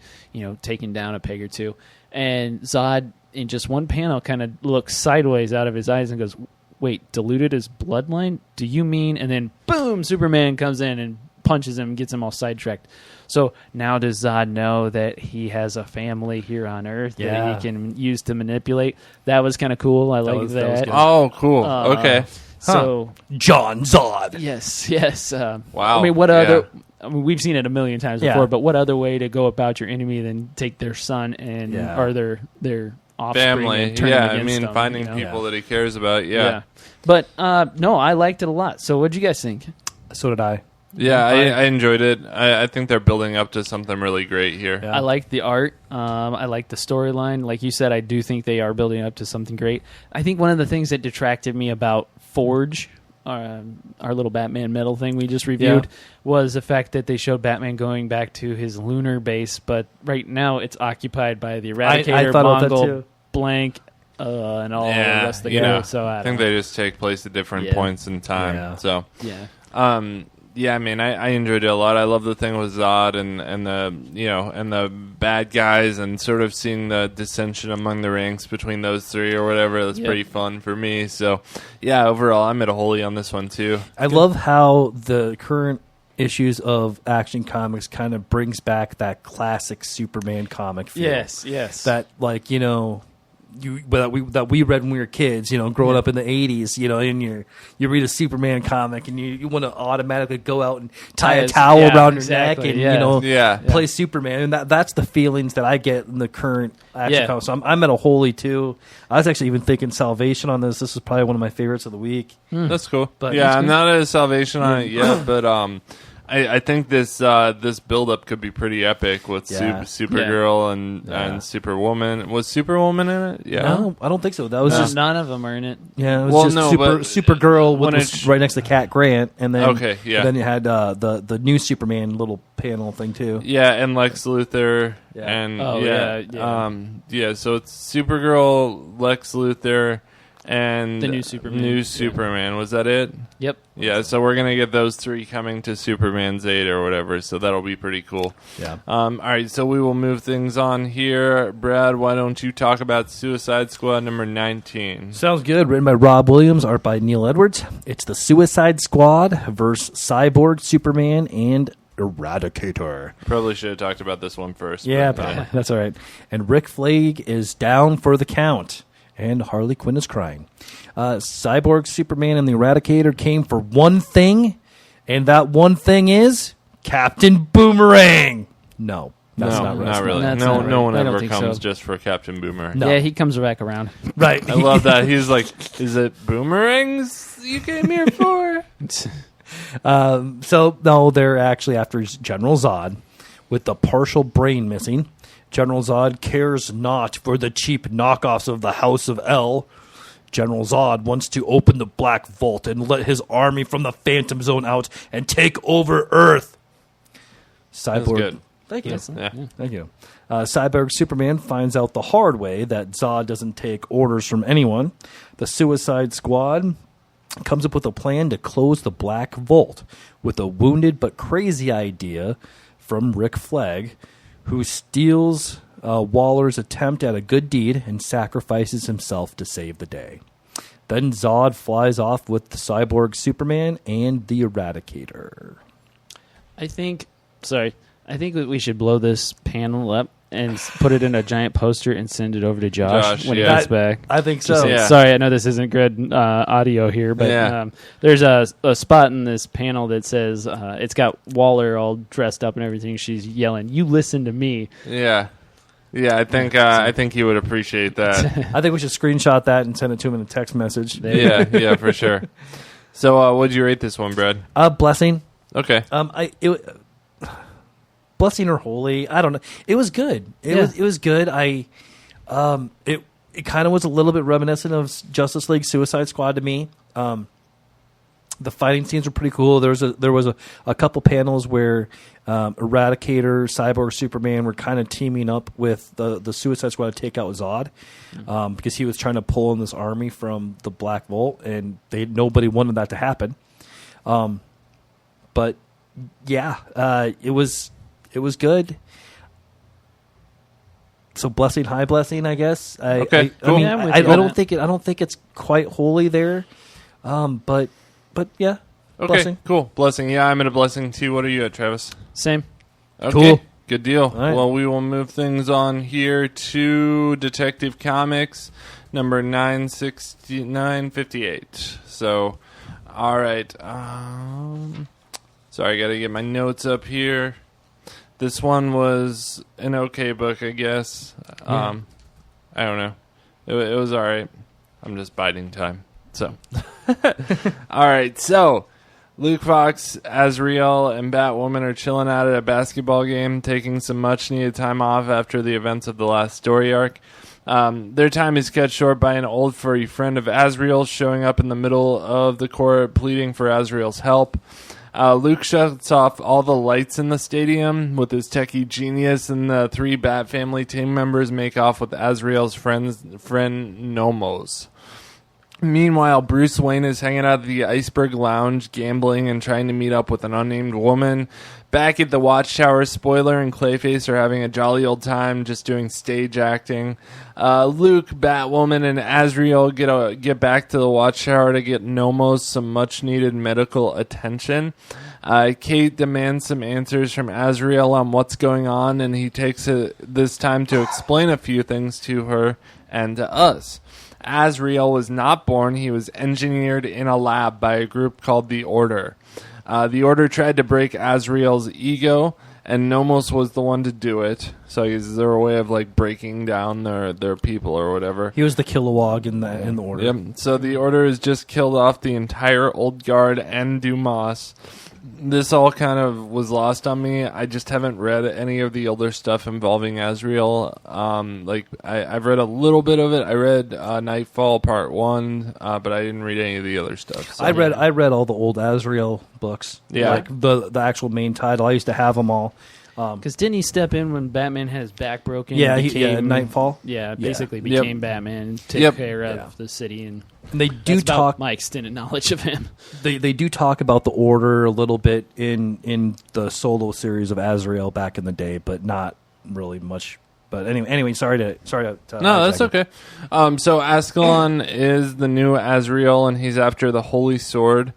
taken down a peg or two. And Zod, in just one panel, kind of looks sideways out of his eyes and goes, wait, diluted his bloodline? Do you mean? And then, boom, Superman comes in and punches him, gets him all sidetracked. So now does Zod know that he has a family here on Earth that he can use to manipulate? That was kind of cool. I like that. Oh, cool. Okay. So John Zod. Yes. Wow. I mean, we've seen it a million times before, but what other way to go about your enemy than take their son and or their offspring family. and turning Yeah, against I mean, them, finding people that he cares about. Yeah. But no, I liked it a lot. So what did you guys think? So did I. Yeah, I enjoyed it. I think they're building up to something really great here. Yeah. I liked the art. I liked the storyline. Like you said, I do think they are building up to something great. I think one of the things that detracted me about Forge, our little Batman metal thing we just reviewed, was the fact that they showed Batman going back to his lunar base, but right now it's occupied by the Eradicator, Mongol, Blank, and all the rest of the guys. So I think they just take place at different points in time. Yeah. So yeah. I mean, I enjoyed it a lot. I love the thing with Zod and the bad guys, and sort of seeing the dissension among the ranks between those three or whatever. That's pretty fun for me. So, yeah, overall, I'm at a holy on this one too. I love how the current issues of Action Comics kind of brings back that classic Superman comic feel. Yes. That, like, that we read when we were kids, growing up in the 80s, and you read a Superman comic and you want to automatically go out and tie a towel around your neck and play Superman, and that's the feelings that I get in the current Action Comics. So I'm at a holy too. I was actually even thinking Salvation on this. This is probably one of my favorites of the week. That's cool. But I'm not at a Salvation on it yet, but I think this build-up could be pretty epic with Supergirl and Superwoman. Was Superwoman in it? Yeah. No, I don't think so. That was just none of them are in it. Yeah, it was Supergirl was right next to Cat Grant, and then and then you had the new Superman little panel thing too. Yeah, and Lex Luthor and so it's Supergirl, Lex Luthor, and the new Superman. Was that it? Yep. Yeah, so we're going to get those three coming to Superman's 8 or whatever, so that'll be pretty cool. Yeah. All right, so we will move things on here. Brad, why don't you talk about Suicide Squad number 19? Sounds good. Written by Rob Williams, art by Neil Edwards. It's the Suicide Squad versus Cyborg, Superman, and Eradicator. Probably should have talked about this one first. Yeah, probably. That's all right. And Rick Flag is down for the count. And Harley Quinn is crying. Cyborg, Superman, and the Eradicator came for one thing, and that one thing is Captain Boomerang. No, that's not right. Not really. No one ever comes just for Captain Boomerang. No. Yeah, he comes back around. Right. I love that. He's like, is it boomerangs you came here for? So, no, they're actually after General Zod with the partial brain missing. General Zod cares not for the cheap knockoffs of the House of L. General Zod wants to open the Black Vault and let his army from the Phantom Zone out and take over Earth. Cyborg. That's good. Thank you. Yeah. Thank you. Cyborg Superman finds out the hard way that Zod doesn't take orders from anyone. The Suicide Squad comes up with a plan to close the Black Vault with a wounded but crazy idea from Rick Flag, who steals Waller's attempt at a good deed and sacrifices himself to save the day. Then Zod flies off with the Cyborg Superman and the Eradicator. I think that we should blow this panel up and put it in a giant poster and send it over to Josh when he gets back. I think so. Sorry, I know this isn't good audio here, but there's a spot in this panel that says it's got Waller all dressed up and everything. She's yelling, "You listen to me." Yeah. Yeah, I think he would appreciate that. I think we should screenshot that and send it to him in a text message. Yeah, for sure. So, what'd you rate this one, Brad? Blessing. Okay. Blessing or holy, I don't know. It was good. It was good. It kind of was a little bit reminiscent of Justice League Suicide Squad to me. The fighting scenes were pretty cool. There was a couple panels where Eradicator, Cyborg, Superman were kind of teaming up with the Suicide Squad to take out Zod because he was trying to pull in this army from the Black Vault, and nobody wanted that to happen. But yeah, it was good. So blessing, high blessing, I guess. Okay, cool. I don't think it's quite holy there, but yeah. Okay, blessing. Cool. Blessing. Yeah, I'm at a blessing too. What are you at, Travis? Same. Okay. Cool. Good deal. Right. Well, we will move things on here to Detective Comics number 958. So, all right. Sorry, I got to get my notes up here. This one was an okay book, I guess. I don't know. It was all right. I'm just biding time. So, all right. So, Luke Fox, Azrael, and Batwoman are chilling out at a basketball game, taking some much-needed time off after the events of the last story arc. Their time is cut short by an old furry friend of Azrael's showing up in the middle of the court, pleading for Azrael's help. Luke shuts off all the lights in the stadium with his techie genius, and the 3 Bat Family team members make off with Azrael's friend Nomos. Meanwhile, Bruce Wayne is hanging out at the Iceberg Lounge, gambling and trying to meet up with an unnamed woman. Back at the Watchtower, Spoiler and Clayface are having a jolly old time just doing stage acting. Luke, Batwoman, and Azrael get back to the Watchtower to get Nomos some much-needed medical attention. Kate demands some answers from Azrael on what's going on, and he takes this time to explain a few things to her and to us. Azrael was not born. He was engineered in a lab by a group called the Order. The Order tried to break Azrael's ego, and Nomos was the one to do it. So is there a way of like breaking down their people or whatever? He was the Kilowog in the Order. Yep. So the Order has just killed off the entire Old Guard and Dumas. This all kind of was lost on me. I just haven't read any of the older stuff involving Azrael. I've read a little bit of it. I read Nightfall Part 1, but I didn't read any of the other stuff. So. I read all the old Azrael books. Yeah. Like the actual main title. I used to have them all. Because didn't he step in when Batman had his back broken? Yeah, Nightfall. Yeah, basically became Batman and took care of the city. And they do talk. My extended knowledge of him. They do talk about the Order a little bit in the solo series of Azrael back in the day, but not really much. But anyway, sorry to no, that's okay. So Ascalon is the new Azrael, and he's after the Holy Sword.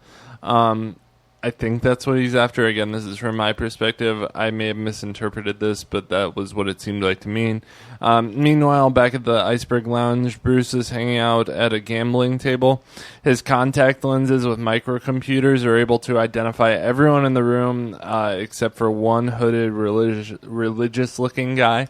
I think that's what he's after. Again, this is from my perspective. I may have misinterpreted this, but that was what it seemed like to mean. Meanwhile, back at the Iceberg Lounge, Bruce is hanging out at a gambling table. His contact lenses with microcomputers are able to identify everyone in the room except for one hooded religious-looking guy.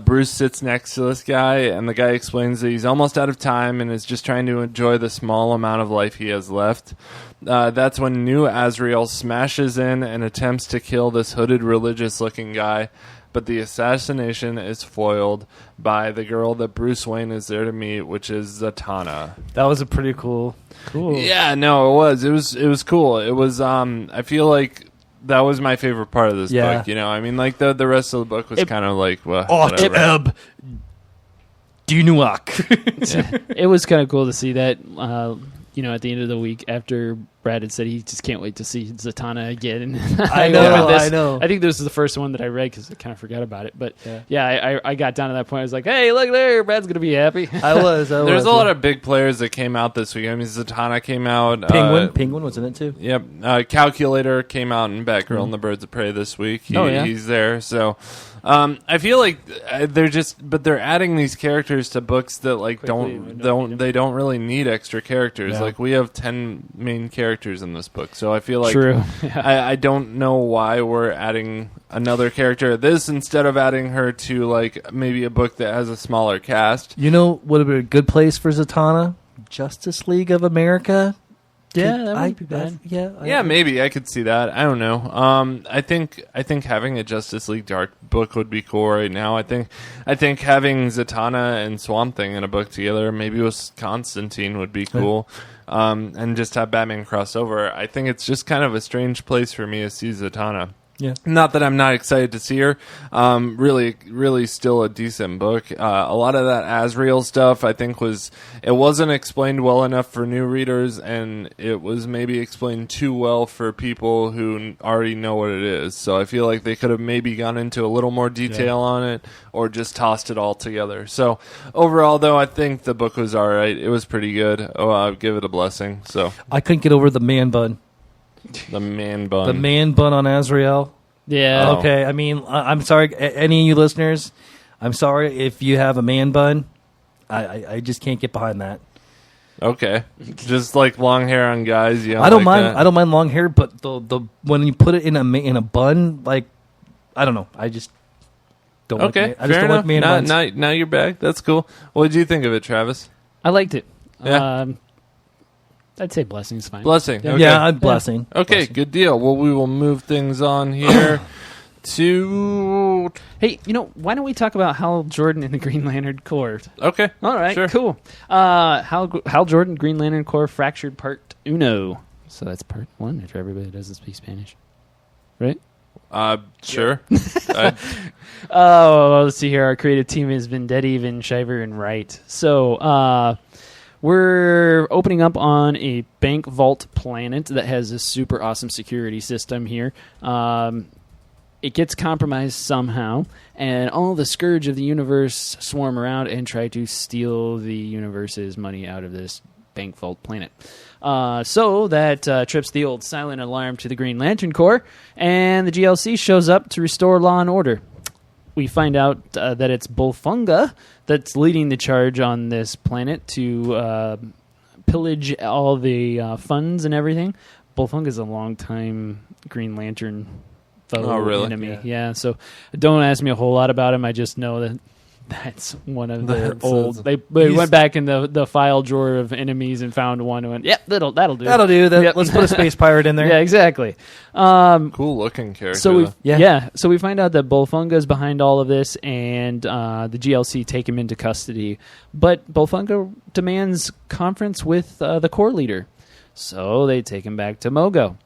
Bruce sits next to this guy, and the guy explains that he's almost out of time and is just trying to enjoy the small amount of life he has left. That's when new Azrael smashes in and attempts to kill this hooded religious-looking guy, but the assassination is foiled by the girl that Bruce Wayne is there to meet, which is Zatanna. That was a pretty cool. Yeah, no, it was. It was cool. It was. I feel like that was my favorite part of this book. You know, I mean, like the rest of the book was kind of like, well, whatever. Dinuak. It was kind of cool to see that. At the end of the week, after Brad had said he just can't wait to see Zatanna again. I know. I think this was the first one that I read because I kind of forgot about it. But I got down to that point. I was like, hey, look there, Brad's gonna be happy. I was. There's a lot of big players that came out this week. I mean, Zatanna came out. Penguin was in it too. Yep. Calculator came out in Batgirl and the Birds of Prey this week. He's there. So. I feel like they're adding these characters to books that like they don't really need extra characters. Yeah. Like we have 10 main characters in this book, so I feel like True. I don't know why we're adding another character this instead of adding her to like maybe a book that has a smaller cast. You know what would be a good place for Zatanna? Justice League of America. Yeah, that wouldn't be bad. Maybe I could see that. I don't know. I think having a Justice League Dark book would be cool right now. I think having Zatanna and Swamp Thing in a book together, maybe with Constantine, would be cool. And just have Batman cross over. I think it's just kind of a strange place for me to see Zatanna. Yeah. Not that I'm not excited to see her. Really still a decent book. A lot of that Azrael stuff I think wasn't explained well enough for new readers, and it was maybe explained too well for people who already know what it is. So I feel like they could have maybe gone into a little more detail on it or just tossed it all together. So overall though, I think the book was alright. It was pretty good. I'll give it a blessing. So I couldn't get over the man bun. The man bun. The man bun on Azrael. Yeah. Okay. I mean, I'm sorry, any of you listeners. I'm sorry if you have a man bun. I just can't get behind that. Okay. Just like long hair on guys. I don't mind. I don't mind long hair, but the when you put it in a bun, like I don't know. don't like Man. I just don't like Man. Now you're back. That's cool. What did you think of it, Travis? I liked it. Yeah. I'd say Blessing's fine. Blessing. Yeah, okay. I'm Blessing. Okay, Blessing. good deal. Well, we will move things on here to... Hey, why don't we talk about Hal Jordan and the Green Lantern Corps? Okay. All right, sure. Cool. Hal Jordan, Green Lantern Corps, Fractured Part Uno. So that's part 1 if everybody doesn't speak Spanish. Right? Sure. Let's see here. Our creative team is Vendetti, Shiver, and Wright. So, we're opening up on a bank vault planet that has a super awesome security system here. It gets compromised somehow, and all the Scourge of the universe swarm around and try to steal the universe's money out of this bank vault planet. So that trips the old silent alarm to the Green Lantern Corps, and the GLC shows up to restore law and order. We find out that it's Bolfunga that's leading the charge on this planet to pillage all the funds and everything. Bolfunga's a long-time Green Lantern foe enemy. Yeah, so don't ask me a whole lot about him. I just know that that's one of the old... They went back in the file drawer of enemies and found one and went, yep, that'll do. That'll do. Let's put a space pirate in there. Yeah, exactly. Cool looking character. So we find out that Bolfunga is behind all of this, and the GLC take him into custody. But Bolfunga demands conference with the Corps leader. So they take him back to Mogo.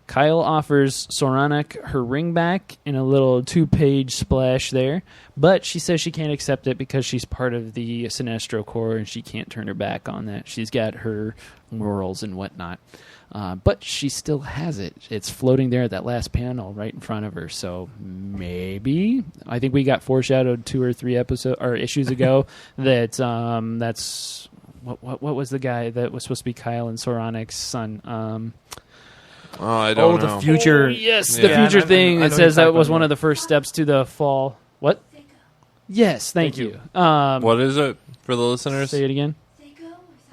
Kyle offers Soranik her ring back in a little 2-page splash there, but she says she can't accept it because she's part of the Sinestro Corps and she can't turn her back on that. She's got her morals and whatnot, but she still has it. It's floating there at that last panel right in front of her, so maybe... I think we got foreshadowed 2 or 3 issues ago that that's... What was the guy that was supposed to be Kyle and Soranik's son? I don't know. The future. Yes, the future thing. It says that was one of the first steps to the fall. What? Yes, thank you. What is it for the listeners? Say it again.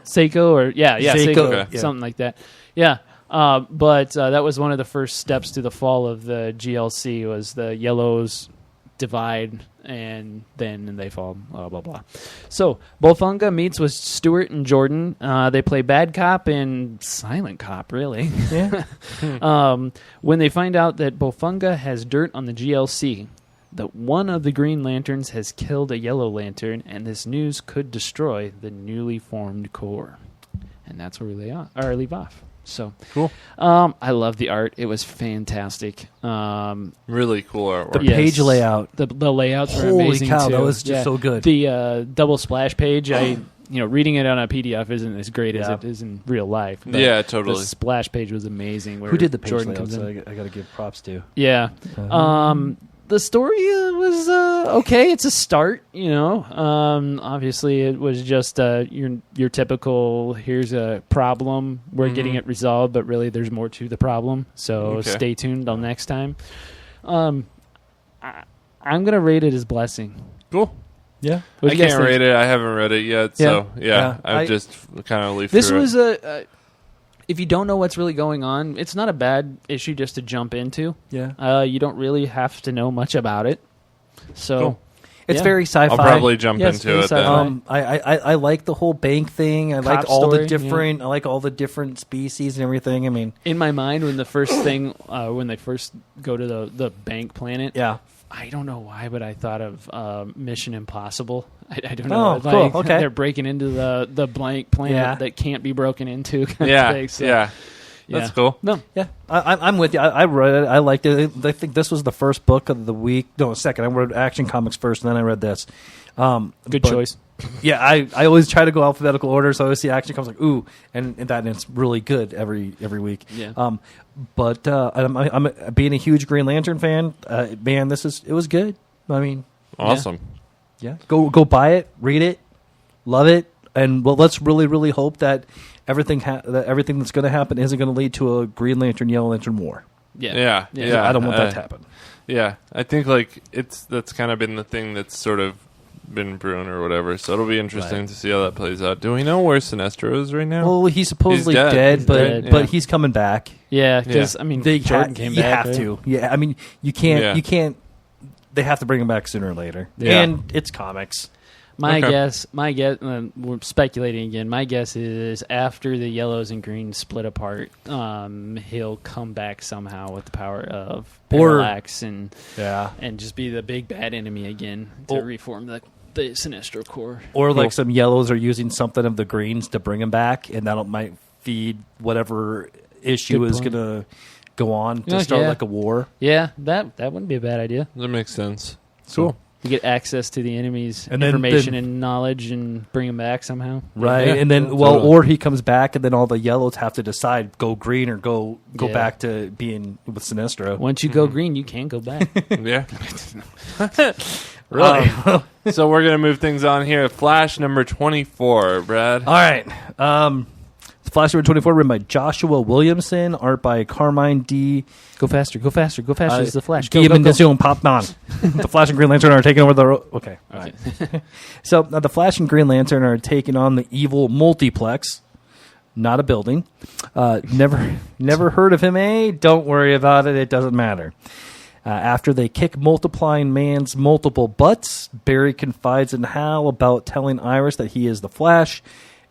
Seiko or Seiko, okay. Something like that. Yeah, but that was one of the first steps to the fall of the GLC. Was the yellows divide and then they fall. Blah blah blah. So Bolfunga meets with Stewart and Jordan. They play bad cop and silent cop, really. Yeah. When they find out that Bolfunga has dirt on the GLC, that one of the Green Lanterns has killed a Yellow Lantern, and this news could destroy the newly formed Corps. And that's where we leave off. So cool. I love the art. It was fantastic. Really cool artwork. The page layout. The layouts were amazing. Holy cow, too. that was just so good. The double splash page, reading it on a PDF isn't as great as it is in real life. Yeah, totally. The splash page was amazing. Who did the page Jordan layout? comes in. I got to give props to. Yeah. The story was okay. It's a start, Obviously, it was just your typical. Here's a problem. We're getting it resolved, but really, there's more to the problem. So stay tuned till next time. I'm gonna rate it as Blessing. Cool. Yeah, I can't rate it. I haven't read it yet, so I've just kind of leafed through it. This was if you don't know what's really going on, it's not a bad issue just to jump into. Yeah. You don't really have to know much about it. So cool. It's very sci-fi. I'll probably jump into it then. I like the whole bank thing. I like all story, the different. I like all the different species and everything. I mean, in my mind, when the first thing, when they first go to the bank planet, I don't know why, but I thought of Mission Impossible. I don't know. Oh, cool. Okay. They're breaking into the blank planet that can't be broken into. That's cool. No, I'm with you. I read it. I liked it. I think this was the first book of the week. No, second. I read Action Comics first, and then I read this. Good choice. Yeah, I always try to go alphabetical order, so I always see Action Comics like ooh, and it's really good every week. Yeah. But I'm being a huge Green Lantern fan. Man, it was good. I mean, awesome. Yeah. Go buy it, read it, love it, and let's really, really hope that everything that's going to happen isn't going to lead to a Green Lantern, Yellow Lantern war. Yeah. I don't want that to happen. Yeah, I think that's kind of been the thing that's sort of been brewing or whatever. So it'll be interesting to see how that plays out. Do we know where Sinestro is right now? Well, he's supposedly dead, but he's coming back. Yeah, because Jordan came back. You have to. Yeah, I mean, you can't they have to bring him back sooner or later. Yeah. And it's comics. My guess, we're speculating again. My guess is after the yellows and greens split apart, he'll come back somehow with the power of Parallax and just be the big bad enemy again to reform the Sinestro Corps. Or like some yellows are using something of the greens to bring him back, and that might feed whatever issue is going to go on to start like a war. Yeah, that wouldn't be a bad idea. That makes sense. Cool. You get access to the enemy's information and knowledge and bring him back somehow. Right, and then, or he comes back and then all the yellows have to decide, go green or go back to being with Sinestro. Once you go green, you can go back. Yeah. Really? So we're going to move things on here. Flash number 24, Brad. All right. Flash number 24, written by Joshua Williamson, art by Carmine D. Go faster is the Flash. Go. Pop on. The Flash and Green Lantern are taking over the... Okay. All right. So the Flash and Green Lantern are taking on the evil multiplex. Not a building. Never heard of him, eh? Don't worry about it. It doesn't matter. After they kick Multiplying Man's multiple butts, Barry confides in Hal about telling Iris that he is the Flash.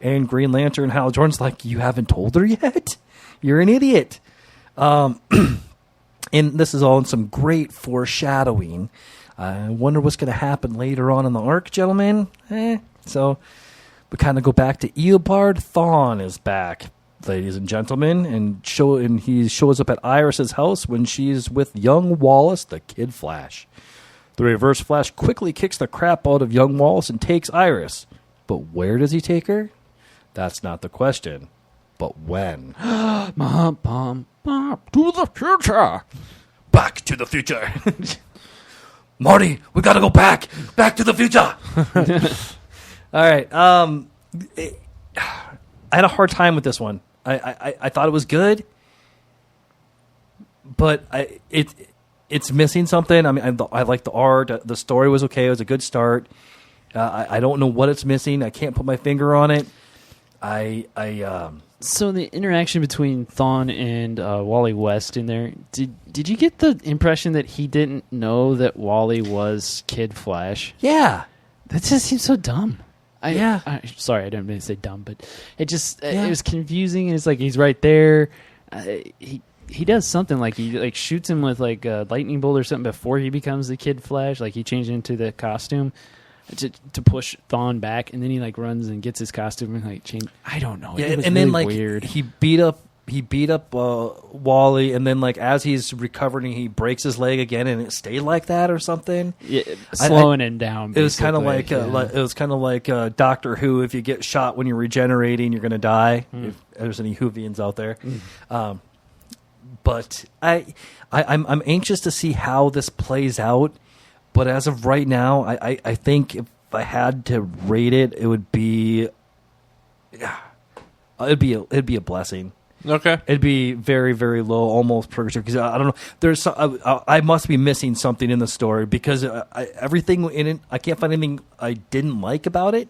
And Green Lantern Hal Jordan's like, you haven't told her yet? You're an idiot. And this is all in some great foreshadowing. I wonder what's going to happen later on in the arc, gentlemen. So we kind of go back to Eobard. Thawne is back, ladies and gentlemen, and he shows up at Iris's house when she's with young Wallace, the Kid Flash. The Reverse Flash quickly kicks the crap out of young Wallace and takes Iris. But where does he take her? That's not the question. But when? To the future. Back to the future. Marty, we gotta go back. Back to the future. All right. I had a hard time with this one. I thought it was good, but it's missing something. I mean, I like the art. The story was okay. It was a good start. I don't know what it's missing. I can't put my finger on it. So the interaction between Thawne and Wally West in there, did you get the impression that he didn't know that Wally was Kid Flash? Yeah. That just seems so dumb. Sorry, I didn't mean to say dumb, but it was confusing. And it's like he's right there. He does something like he shoots him with like a lightning bolt or something before he becomes the Kid Flash. Like he changed into the costume to push Thawne back, and then he like runs and gets his costume and like change. I don't know. Yeah, it was and really then like weird. he beat up Wally, and then like as he's recovering, he breaks his leg again, and it stayed like that or something. Yeah, slowing him down. It was kind of like Doctor Who. If you get shot when you're regenerating, you're going to die. If there's any Whovians out there. But I'm anxious to see how this plays out. But as of right now, I think if I had to rate it, it would be, it'd be a blessing. Okay, it'd be very, very low, almost purgatory. Because I don't know, there's I must be missing something in the story because everything in it, I can't find anything I didn't like about it.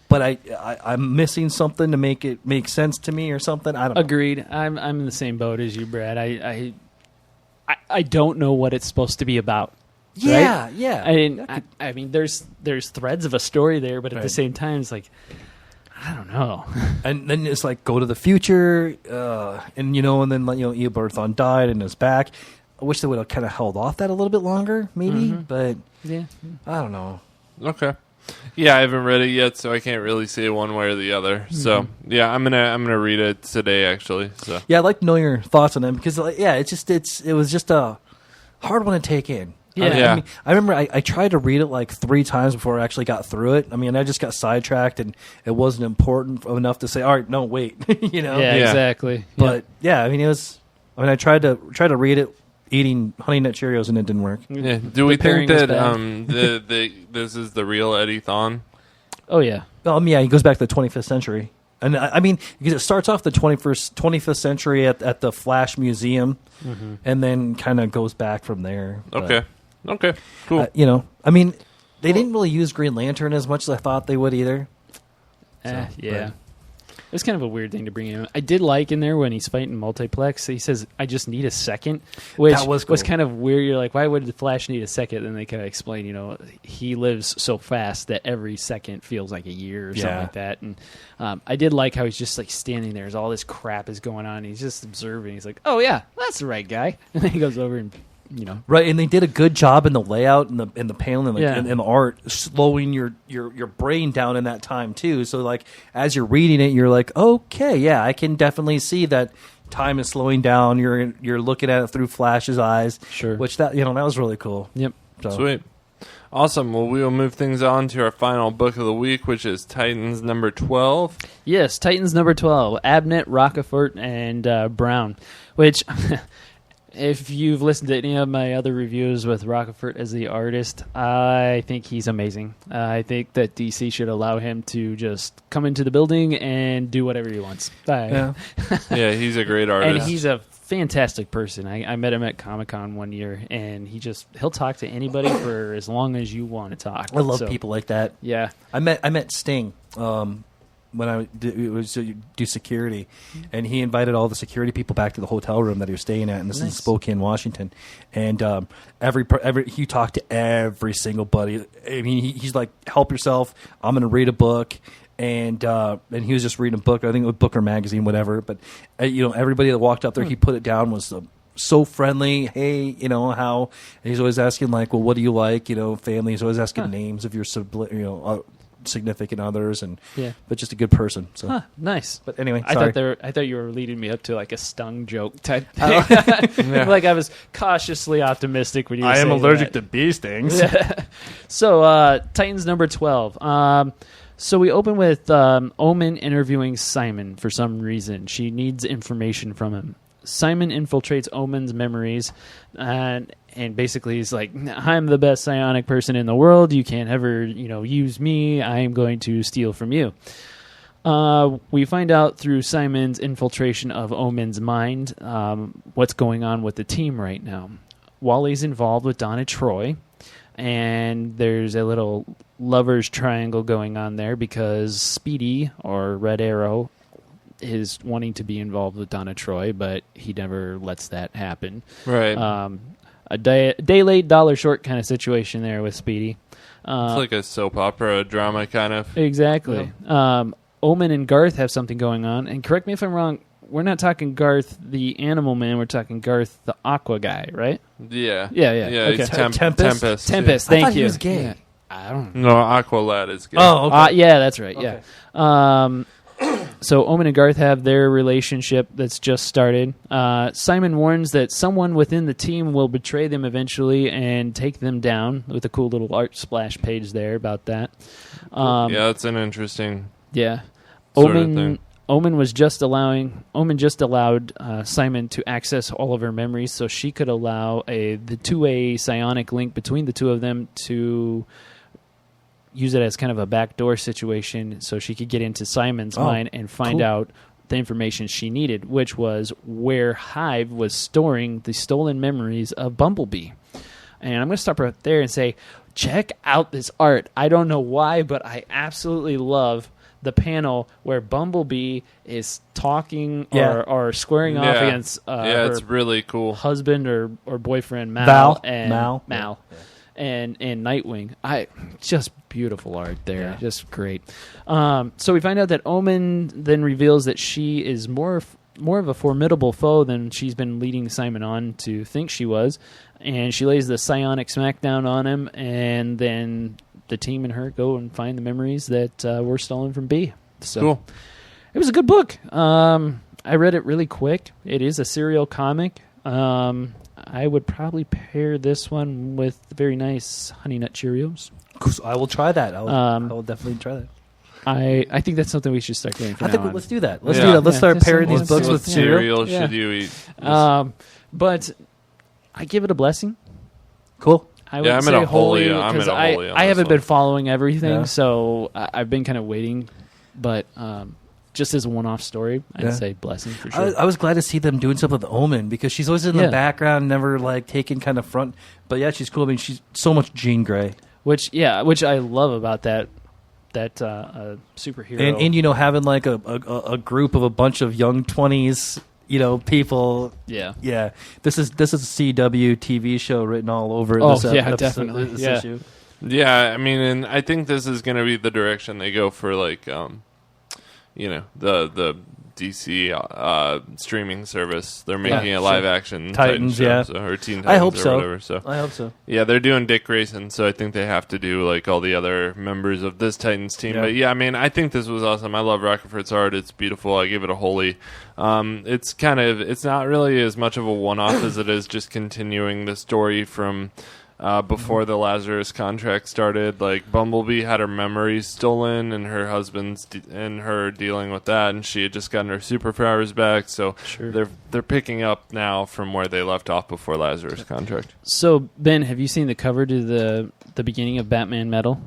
But I'm missing something to make it make sense to me or something. I don't know. Agreed. I'm in the same boat as you, Brad. I don't know what it's supposed to be about. Yeah, right? Yeah. I mean, there's threads of a story there, but at the same time, it's like, I don't know. And then it's like go to the future, and then Eobard Thawne died and is back. I wish they would have kind of held off that a little bit longer, maybe. But yeah, I don't know. Okay. Yeah, I haven't read it yet, so I can't really say one way or the other. So yeah, I'm gonna read it today, actually. So yeah, I'd like to know your thoughts on it because it was just a hard one to take in. Yeah. I remember I tried to read it like 3 times before I actually got through it. I mean, I just got sidetracked and it wasn't important enough to say, all right, no, wait, Yeah, exactly. But yeah, I mean, I tried to read it eating Honey Nut Cheerios and it didn't work. Yeah. Do we think that this is the real Eddie Thawne? Oh yeah. Yeah, he goes back to the 25th century. And I mean, because it starts off the 25th century at the Flash Museum, and then kind of goes back from there. Okay, cool. I mean, they didn't really use Green Lantern as much as I thought they would either. Yeah. It was kind of a weird thing to bring in. I did like in there when he's fighting multiplex, he says, "I just need a second," which that was kind of weird. You're like, why would the Flash need a second? Then they kind of explain, he lives so fast that every second feels like a year or something like that. And I did like how he's just like standing there as all this crap is going on. And he's just observing. He's like, "Oh yeah, that's the right guy." And then he goes over and right, and they did a good job in the layout and the paneling and the art, slowing your brain down in that time too. So like as you're reading it, you're like, okay, yeah, I can definitely see that time is slowing down. You're looking at it through Flash's eyes, sure. Which that was really cool. Yep, so. Sweet, awesome. Well, we will move things on to our final book of the week, which is Titans number 12. Yes, Titans number 12, Abnett, Rocafort, and Brown, which. If you've listened to any of my other reviews with Rocafort as the artist, I think he's amazing. I think that DC should allow him to just come into the building and do whatever he wants. Yeah, he's a great artist. And he's a fantastic person. I met him at Comic-Con one year, and he'll talk to anybody for as long as you want to talk. I love people like that. Yeah. I met Sting. When I do security, and he invited all the security people back to the hotel room that he was staying at, and this is in Spokane, Washington. And he talked to every single buddy. I mean, he's like, "Help yourself. I'm going to read a book." And he was just reading a book. I think it was Booker magazine, whatever. But everybody that walked up there, he put it down was so friendly. Hey, how? And he's always asking like, "Well, what do you like?" Family. He's always asking names of your significant others, but just a good person. So nice. But anyway, I thought you were leading me up to like a stung joke type thing. Like I was cautiously optimistic when you were saying I am allergic to bee stings. So Titans number 12. So we open with Omen interviewing Simon for some reason. She needs information from him. Simon infiltrates Omen's memories, and basically he's like, "I'm the best psionic person in the world. You can't ever, use me. I am going to steal from you." We find out through Simon's infiltration of Omen's mind what's going on with the team right now. Wally's involved with Donna Troy, and there's a little lover's triangle going on there because Speedy, or Red Arrow, is wanting to be involved with Donna Troy, but he never lets that happen. Right. A day late, dollar short kind of situation there with Speedy. It's like a soap opera drama kind of. Exactly. Yeah. Omen and Garth have something going on. And correct me if I'm wrong, we're not talking Garth the Animal Man, we're talking Garth the Aqua guy, right? Yeah. Yeah, okay. He's Tempest, yeah. thank I thought you. He was gay. Yeah. I don't know. No, Aqua Lad is gay. Oh, okay. Yeah, that's right. Okay. Yeah. So Omen and Garth have their relationship that's just started. Simon warns that someone within the team will betray them eventually and take them down, with a cool little art splash page there about that. Yeah, it's an interesting sort of thing. Omen just allowed Simon to access all of her memories, so she could allow the two-way psionic link between the two of them to use it as kind of a backdoor situation, so she could get into Simon's mind and find out the information she needed, which was where Hive was storing the stolen memories of Bumblebee. And I'm going to stop right there and say, check out this art. I don't know why, but I absolutely love the panel where Bumblebee is talking or squaring off against her it's really cool husband or boyfriend Mal. Yeah. And Nightwing. Just beautiful art there. Yeah. Just great. So we find out that Omen then reveals that she is more of a formidable foe than she's been leading Simon on to think she was. And she lays the psionic smackdown on him, and then the team and her go and find the memories that were stolen from B. So cool. It was a good book. I read it really quick. It is a serial comic. I would probably pair this one with very nice Honey Nut Cheerios. I will try that. I will definitely try that. I think that's something we should start doing. Let's do that. Let's do that. Let's start pairing these books with cereal. Should you eat? But I give it a blessing. Cool. I would say holy because I haven't been following everything, so I've been kind of waiting. But just as a one-off story, I'd say blessing for sure. I was glad to see them doing stuff with Omen because she's always in the background, never like taking kind of front. But yeah, she's cool. I mean, she's so much Jean Grey. Which I love about that superhero. And having like a group of a bunch of young 20s, people. Yeah. This is a CW TV show written all over. Oh, this episode, definitely. This issue. Yeah, I mean, and I think this is going to be the direction they go for, like, the DC streaming service. They're making a live action Titans, show, or Teen Titans, I hope or whatever. So I hope so. Yeah, they're doing Dick Grayson, so I think they have to do like all the other members of this Titans team. Yeah. But yeah, I mean, I think this was awesome. I love Rockefeller's art. It's beautiful. I give it a holy. It's not really as much of a one-off as it is just continuing the story from before the Lazarus contract started. Like, Bumblebee had her memories stolen, and her husband's and her dealing with that, and she had just gotten her superpowers back. So they're picking up now from where they left off before Lazarus contract. So Ben, have you seen the cover to the beginning of Batman Metal?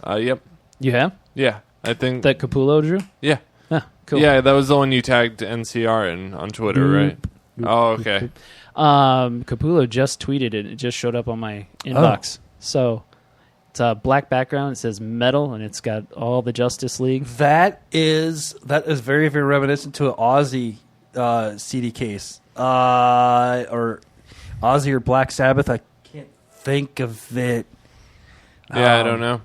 Yep. You have? Yeah, I think that Capullo drew. Yeah. Ah, cool. Yeah, that was the one you tagged NCR on Twitter, right? Oh, okay. Capullo just tweeted it. It just showed up on my inbox. So it's a black background. It says Metal, and it's got all the Justice League. That is very, very reminiscent to an Ozzy CD case, or Ozzy or Black Sabbath. I can't think of it. Yeah, I don't know.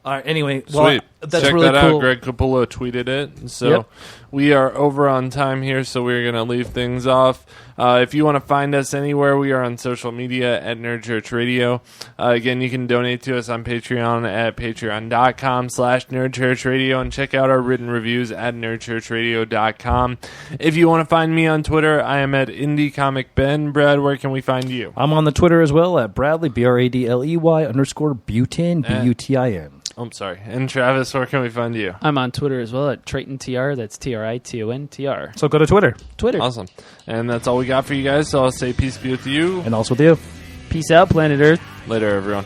All right. Anyway, sweet. That's Check really that cool. out. Greg Capullo tweeted it. So we are over on time here, so we're going to leave things off. If you want to find us anywhere, we are on social media at Nerd Church Radio. Again, you can donate to us on Patreon at patreon.com/NerdChurchRadio, and check out our written reviews at nerdchurchradio.com. If you want to find me on Twitter, I am at IndieComicBen. Brad, where can we find you? I'm on the Twitter as well at Bradley, BRADLEY_Butin, BUTIN. I'm sorry. And Travis, where can we find you? I'm on Twitter as well at TritonTR. That's TRITONTR. So go to Twitter. Awesome. And that's all we got for you guys. So I'll say peace be with you. And also with you. Peace out, planet Earth. Later, everyone.